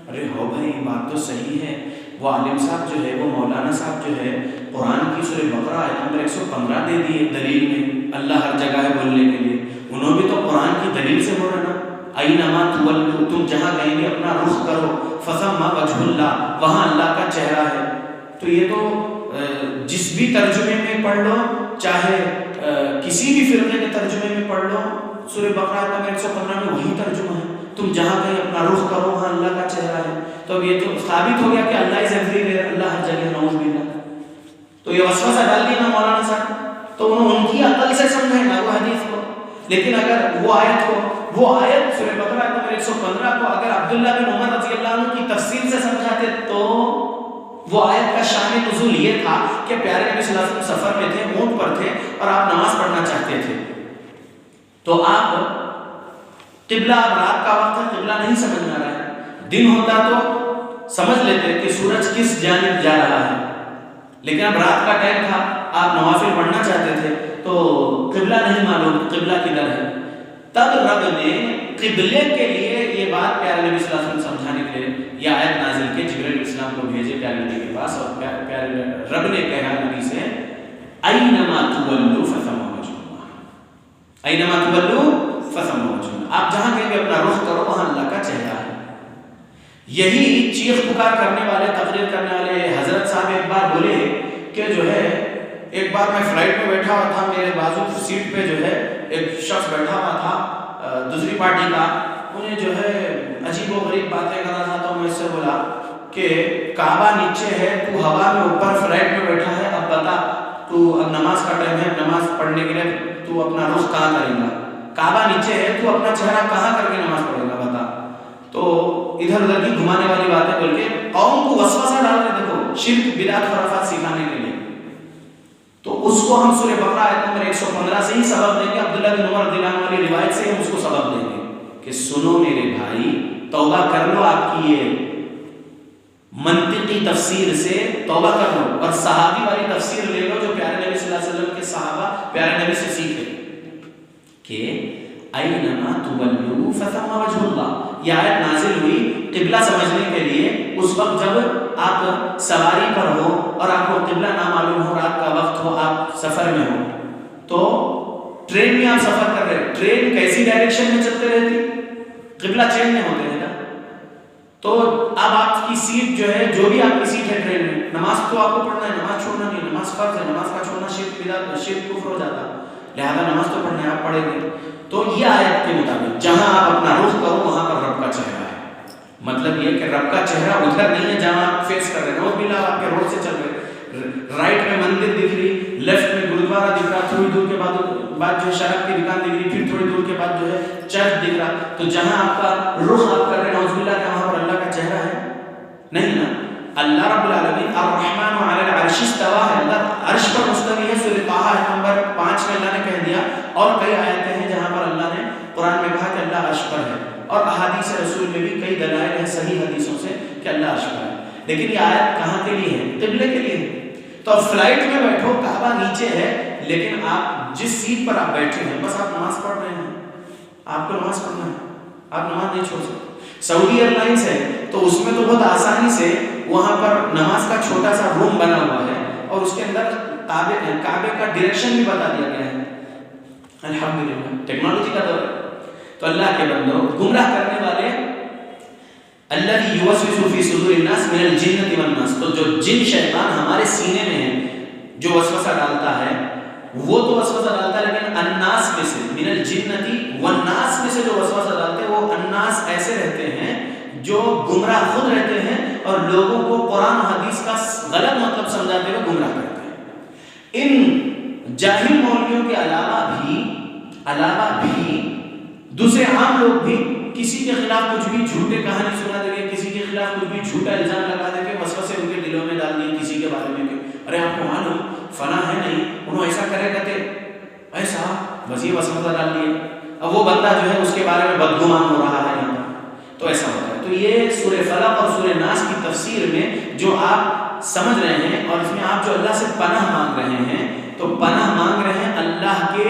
ارے ہو بھائی بات تو صحیح ہے، وہ عالم صاحب جو ہے، وہ مولانا صاحب جو ہے، قرآن کی سورہ بقرہ آیت نمبر 115 دے دی دلیل میں، اللہ ہر جگہ ہے بولنے کے لیے، انہوں بھی تو قرآن کی دلیل سے بول رہے نا، اینما تولوا، تم جہاں کہیں گے اپنا رخ کرو، فثم وجہ اللہ، وہاں اللہ کا چہرہ ہے۔ تو یہ تو جس بھی ترجمے میں پڑھ لو، چاہے کسی بھی فرقے کے ترجمے میں پڑھ لو، سورہ بقرہ آیت نمبر 115 میں وہی ترجمہ ہے، تم جہاں کہیں اپنا رخ کرو وہاں اللہ کا چہرہ ہے۔ تو اب یہ تو ثابت ہو گیا کہ اللہ از ایوری ویئر، اللہ ہر جگہ، نعوذ باللہ۔ تو یہ وسوسہ ڈال دیا نا مولانا صاحب، تو انہوں ان کی عقل سے سمجھے نا وہ حدیث کو، لیکن اگر وہ آیت کو، وہ آیت سورہ بقرہ آیت نمبر 115 کو اگر عبداللہ بن عمر رضی اللہ عنہ کی تفسیر سے سمجھاتے تو وہ آیت کا شان نزول یہ تھا کہ پیارے نبی صلی اللہ علیہ وسلم سفر میں تھے، اونٹ پر تھے اور آپ نماز پڑھنا چاہتے تھے، تو آپ قبلہ، اب رات کا وقت ہے، قبلہ نہیں سمجھ میں آ رہا ہے، دن ہوتا تو سمجھ لیتے کہ سورج کس جانب جا رہا ہے، لیکن اب رات کا ٹائم تھا، آپ نوافل پڑھنا چاہتے تھے تو قبلہ نہیں معلوم، قبلہ کدھر ہے۔ تب رب نے قبلے کے لیے یہ بات پیارے نبی صلی اللہ علیہ وسلم سمجھانے کے لیے یہ آیت نازل کی، جبرائیل علیہ السلام کو بھیجے پیارے نبی کے پاس، اور پیارے رب نے کہا نبی سے اینما تولوا فثم وجہ اللہ، اینما تولوا فثم وجہ اللہ، آپ جہاں کہیں بھی اپنا رخ کرو وہاں اللہ کا چہرہ ہے۔ یہی چیخ پکار کرنے والے، تقریر کرنے والے حضرت صاحب ایک بار بولے کہ جو ہے ایک بار میں فلائٹ میں بیٹھا ہوا تھا، میرے بازو سیٹ پہ جو ہے ایک شخص بیٹھا ہوا تھا دوسری پارٹی کا، انہیں جو ہے عجیب و غریب باتیں کر رہا تھا، تو میں اس سے بولا کہ کعبہ نیچے ہے، تو ہوا میں اوپر فلائٹ میں بیٹھا ہے، اب بتا تو اب نماز کا ٹائم ہے، نماز پڑھنے کے لیے تو اپنا رخ کہاں کرے گا؟ کعبہ نیچے ہے، تو اپنا چہرہ کہاں کر کے نماز پڑھے گا بتا؟ تو ادھر ادھر کی گھمانے والی باتیں بول کے قوم کو وسوسہ ڈال رہے، دیکھو شرک بدعت خرافات سکھانے کے لیے۔ تو اس کو ہم سورہ بقرہ آیت نمبر 115 سے ہی سبق دیں گے، عبداللہ بن عمر رضی اللہ عنہ والی روایت سے ہم اس کو سبق دیں گے کہ سنو میرے بھائی، توبہ کر لو، آپ کی یہ منطقی تفسیر سے توبہ کر لو، اور صحابی والی تفسیر لے لو جو پیارے نبی صلی اللہ علیہ وسلم کے صحابہ پیارے نبی سے سیکھے کہ اینما تولوا فثم وجہ اللہ۔ یہ آیت نازل ہوئی قبلہ سمجھنے کے لیے اس وقت جب آپ سواری پر ہو اور آپ کو قبلہ نہ معلوم ہو، رات کا وقت ہو، آپ سفر میں ہو، تو ٹرین میں آپ سفر کر رہے، ٹرین کیسی ڈائریکشن میں چلتے رہتی؟ قبلہ چینج نہیں ہوتے ہیں نا، تو اب آپ کی سیٹ جو ہے، جو بھی آپ کی سیٹ ہے ٹرین میں، نماز تو آپ کو پڑھنا ہے، نماز چھوڑنا نہیں، نماز فرض ہے، نماز کا چھوڑنا شرک بدعت، شرک کفر ہو جاتا، لہذا نماز تو پڑھنا ہے، آپ پڑھیں گے۔ تو یہ آیت کے مطابق جہاں آپ اپنا رخ کرو وہاں پر رب کا چہرہ ہے، مطلب یہ کہ رب کا چہرہ ادھر نہیں ہے جہاں آپ فیس کر رہے ہیں، نوز باللہ آپ کے روڈ سے چل رہے، رائٹ میں مندر دکھ رہی، لیفٹ میں گرودوارہ دکھ رہا، تھوڑی دور کے بعد جو ہے شراب کی دکان دکھ رہی، پھر تھوڑی دور کے بعد جو ہے چرچ دکھ رہا، تو جہاں آپ کا رخ آپ کر رہے ہیں نوز باللہ کہ وہاں پر اللہ کا چہرہ ہے؟ نہیں نا۔ اللہ رب العالمین الرحمن علی العرش استوى ہے، اللہ عرش پر مستوی ہے، سورہ طٰہٰ آیت نمبر 5 میں اللہ نے کہہ دیا، اور کئی آیتیں ہیں جہاں پر اللہ نے قرآن میں کہا کہ اللہ عرش پر ہے، اور احادیث رسول میں بھی کئی دلائل ہیں صحیح حدیثوں سے کہ اللہ عرش پر ہے، لیکن یہ آیت کہاں کے لیے ہے؟ قبلے کے لیے ہے۔ تو اب فلائٹ میں بیٹھو، کعبہ نیچے ہے، لیکن آپ جس سیٹ پر آپ بیٹھے ہیں بس آپ نماز پڑھ رہے ہیں، آپ کو نماز پڑھنا ہے، آپ نماز نہیں چھوڑ سکتے۔ سعودی ایئر لائنس ہے تو اس میں تو بہت آسانی سے وہاں پر نماز کا چھوٹا سا روم بنا ہوا ہے، اور اس کے اندر کعبے کا ڈائریکشن بھی بتا دیا گیا ہے۔ الحمدللہ ٹیکنالوجی کا دور ہے۔ تو اللہ کے بندوں، گمراہ کرنے والے الذی یوسوس فی صدور الناس من الجنۃ والناس، تو جو جن شیطان ہمارے سینے میں ہے جو وسوسہ ڈالتا ہے، وہ تو وسوسہ ڈالتا ہے، لیکن الناس میں سے، من الجنۃ والناس میں سے جو وسوسہ ڈالتے ہیں، وہ الناس ایسے رہتے ہیں جو گمراہ خود رہتے ہیں اور لوگوں کو قرآن و حدیث کا غلط مطلب سمجھاتے ہوئے گمراہ کرتے ہیں۔ ان جاہل مولویوں کے علاوہ بھی دوسرے عام لوگ بھی کسی کے خلاف کچھ بھی جھوٹے کہانی سنا دیں گے، کسی کے خلاف کچھ بھی جھوٹا الزام لگا دیں گے، وسوسے ان کے دلوں میں ڈال دیے کسی کے بارے میں کہ ارے آپ کو معلوم فلاں ہے نہیں، انہوں ایسا کرے گا، ایسا بس یہ وسوسہ ڈال دیے، اب وہ بندہ جو ہے اس کے بارے میں بدگمان ہو رہا ہے یہاں، تو ایسا ہوتا ہے۔ تو یہ سورہ فلق اور سورہ ناس کی تفسیر میں جو آپ سمجھ رہے ہیں، اور اس میں آپ جو اللہ سے پناہ مانگ رہے ہیں، تو پناہ مانگ رہے ہیں اللہ کے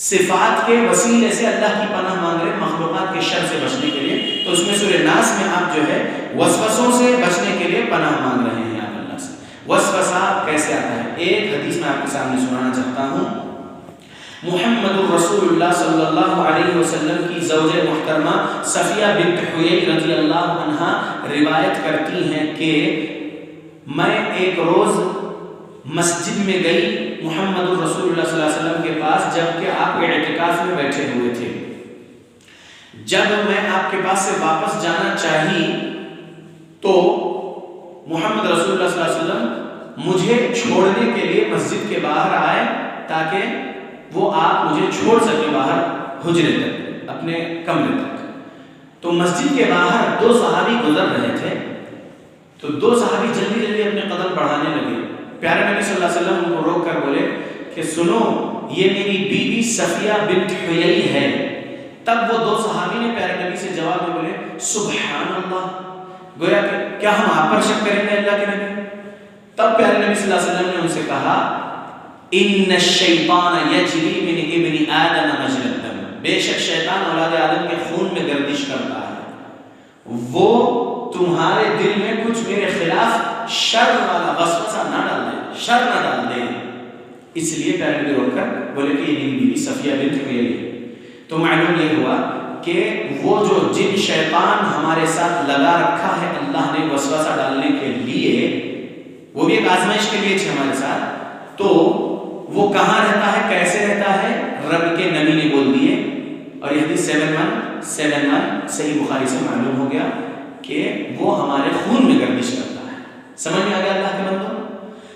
صفات کے وسیلے سے، اللہ کی پناہ مانگ رہے ہیں مخلوقات کے شر سے بچنے کے لیے۔ تو اس میں سورہ ناس میں آپ جو ہے وسوسوں سے بچنے کے لیے پناہ مانگ رہے ہیں آپ اللہ سے۔ وسوسہ کیسے آتا ہے؟ ایک حدیث میں آپ کے سامنے سنانا چاہتا ہوں۔ محمد الرسول اللہ صلی اللہ علیہ وسلم کی زوج محترمہ صفیہ بنت حیی رضی اللہ عنہا روایت کرتی ہیں کہ میں ایک روز مسجد میں گئی محمد الرسول اللہ صلی اللہ علیہ وسلم کے پاس، جبکہ آپ اعتکاف میں بیٹھے ہوئے تھے۔ جب میں آپ کے پاس سے واپس جانا چاہی تو محمد رسول اللہ صلی اللہ علیہ وسلم مجھے چھوڑنے کے لیے مسجد کے باہر آئے تاکہ وہ آپ مجھے چھوڑ سکے باہر حجرے تک، اپنے کمرے تک۔ تو مسجد کے باہر دو صحابی گزر رہے تھے، تو دو صحابی جلدی جلدی اپنے قدم بڑھانے لگے۔ پیارے نبی صلی اللہ علیہ وسلم ان کو روک کر بولے کہ سنو، یہ میری بیوی صفیہ بنت حیی ہے۔ تب وہ دو صحابی نے پیارے نبی سے جواب میں بولے سبحان اللہ، گویا کہ کیا ہم آپ پر شک کریں گے اللہ کے نبی؟ تب پیارے نبی صلی اللہ علیہ وسلم نے ان سے کہا ان الشیطان یجری من ابن آدم مجری الدم، بے شک شیطان اولاد آدم کے خون میں گردش کرتا ہے، وہ تمہارے دل میں کچھ میرے خلاف شر والا وسوسہ نہ ڈال دے، شر نہ ڈال دے۔ اس لیے پیارے نبی روک کر بولے کہ یہ میری بیوی صفیہ بنت حیی ہے۔ تو معلوم یہ ہوا کہ وہ جو جن شیطان ہمارے ساتھ لگا رکھا ہے اللہ نے وسوسہ ڈالنے کے لیے، وہ بھی ایک آزمائش کے لیے تھے ہمارے ساتھ، تو وہ کہاں رہتا ہے، کیسے رہتا ہے، رب کے نبی نے بول دیے. اور یہ حدیث 7171 صحیح بخاری سے معلوم ہو گیا کہ وہ ہمارے خون میں گردش کرتا ہے. سمجھ میں آ گیا اللہ کے بندوں؟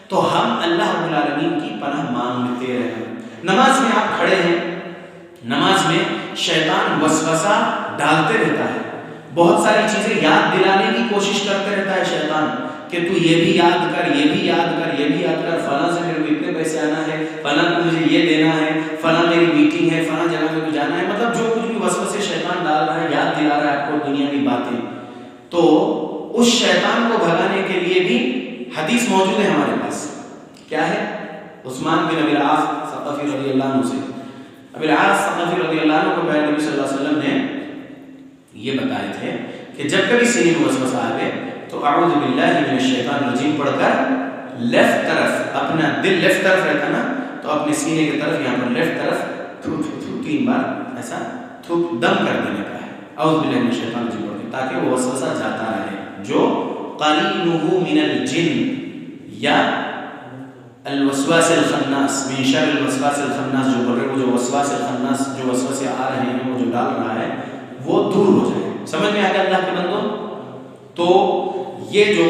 تو ہم اللہ رب العالمین کی پناہ مانگتے رہیں. نماز میں آپ کھڑے ہیں، نماز میں شیطان وسوسہ ڈالتے رہتا ہے، بہت ساری چیزیں یاد دلانے کی کوشش کرتے رہتا ہے شیطان کہ تو یہ بھی یاد کر، یہ بھی یاد کر، یہ بھی یاد کر، فلاں سے میرے کو اتنے پیسے آنا ہے، فلاں کو مجھے یہ دینا ہے، فلاں میری میٹنگ ہے، فلاں جگہ پہ جانا ہے. مطلب جو کچھ بھی وسوسے شیطان ڈال رہا ہے، یاد دلا رہا ہے آپ کو دنیا کی باتیں. تو اس شیطان کو بھگانے کے لیے بھی حدیث موجود ہے ہمارے پاس. کیا ہے؟ عثمان بن ابی العاص ثقفی رضی اللہ عنہ سے، ابی العاص ثقفی رضی اللہ عنہ کو پیارے نبی صلی اللہ علیہ وسلم نے یہ بتائے تھے کہ جب کبھی سینے میں وسوسہ آئے تو اعوذ باللہ من الشیطان الرجیم پڑھ کر لیفٹ طرف، اپنا دل لیفٹ طرف رہتا نا، تو اپنے سینے کی طرف یہاں پر لیفٹ طرف تھو تھو تھو 3 بار ایسا تھوک دم کر دینے کا ہے اعوذ باللہ من الشیطان الرجیم پڑھ کے، تاکہ وہ وسوسہ جاتا رہے جو قرینہ من الجن یا الوسواس الخناس، من شر الوسواس الخناس جو بول رہے، وہ جو وسواس الخناس جو وسوسے آ رہے ہیں، وہ جو ڈال رہا ہے، وہ دور ہو جائے. سمجھ میں آ گیا اللہ کے بندوں؟ تو یہ جو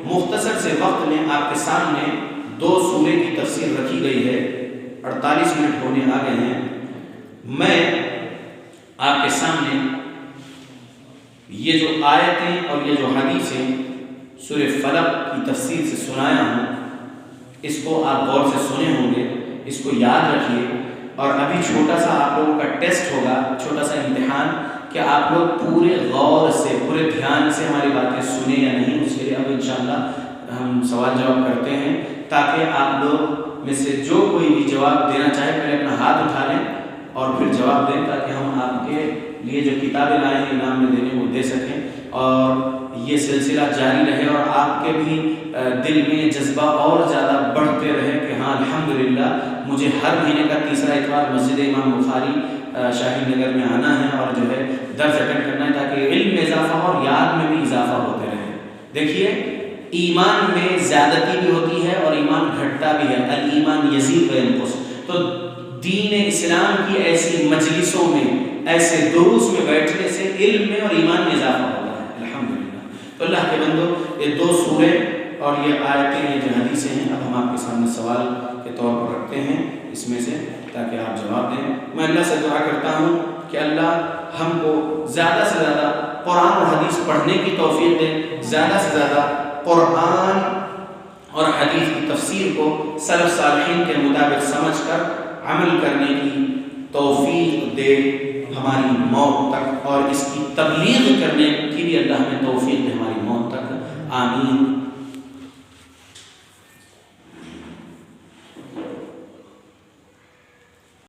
مختصر سے وقت میں آپ کے سامنے 2 سورے کی تفسیر رکھی گئی ہے، 48 منٹ ہونے آ گئے ہیں، میں آپ کے سامنے یہ جو آیتیں اور یہ جو حدیثیں سورہ فلق کی تفسیر سے سنایا ہوں، اس کو آپ غور سے سنے ہوں گے، اس کو یاد رکھیے. اور ابھی چھوٹا سا آپ لوگوں کا ٹیسٹ ہوگا، چھوٹا سا امتحان کہ آپ لوگ پورے غور سے، پورے دھیان سے ہماری باتیں سنیں یا نہیں. اس کے لیے اب انشاءاللہ ہم سوال جواب کرتے ہیں، تاکہ آپ لوگ میں سے جو کوئی بھی جواب دینا چاہے پہلے اپنا ہاتھ اٹھا لیں اور پھر جواب دیں، تاکہ ہم آپ کے لیے جو کتابیں لائے ہیں انعام میں دینے وہ دے سکیں، اور یہ سلسلہ جاری رہے اور آپ کے بھی دل میں جذبہ اور زیادہ بڑھتے رہے کہ ہاں الحمدللہ مجھے ہر مہینے کا تیسرا اتوار مسجد امام بخاری شاہین نگر میں آنا ہے اور جو ہے درس اٹینڈ کرنا ہے، تاکہ علم میں اضافہ ہو اور یاد میں بھی اضافہ ہوتے رہے. دیکھیے ایمان میں زیادتی بھی ہوتی ہے اور ایمان گھٹتا بھی ہے، الایمان یزید و ینقص. تو دین اسلام کی ایسی مجلسوں میں، ایسے دروس میں بیٹھنے سے علم میں اور ایمان میں اضافہ ہوتا ہے الحمدللہ. تو اللہ کے بندو، یہ 2 سورے اور یہ آیتیں، یہ جو حدیثیں ہیں، اب ہم آپ کے سامنے سوال کے طور پر رکھتے ہیں اس میں سے، تاکہ آپ جواب دیں. میں اللہ سے دعا کرتا ہوں کہ اللہ ہم کو زیادہ سے زیادہ قرآن اور حدیث پڑھنے کی توفیق دے، زیادہ سے زیادہ قرآن اور حدیث کی تفسیر کو سلف صالحین کے مطابق سمجھ کر عمل کرنے کی توفیق دے ہماری موت تک، اور اس کی تبلیغ کرنے کی بھی اللہ ہمیں توفیق دے ہماری موت تک. آمین.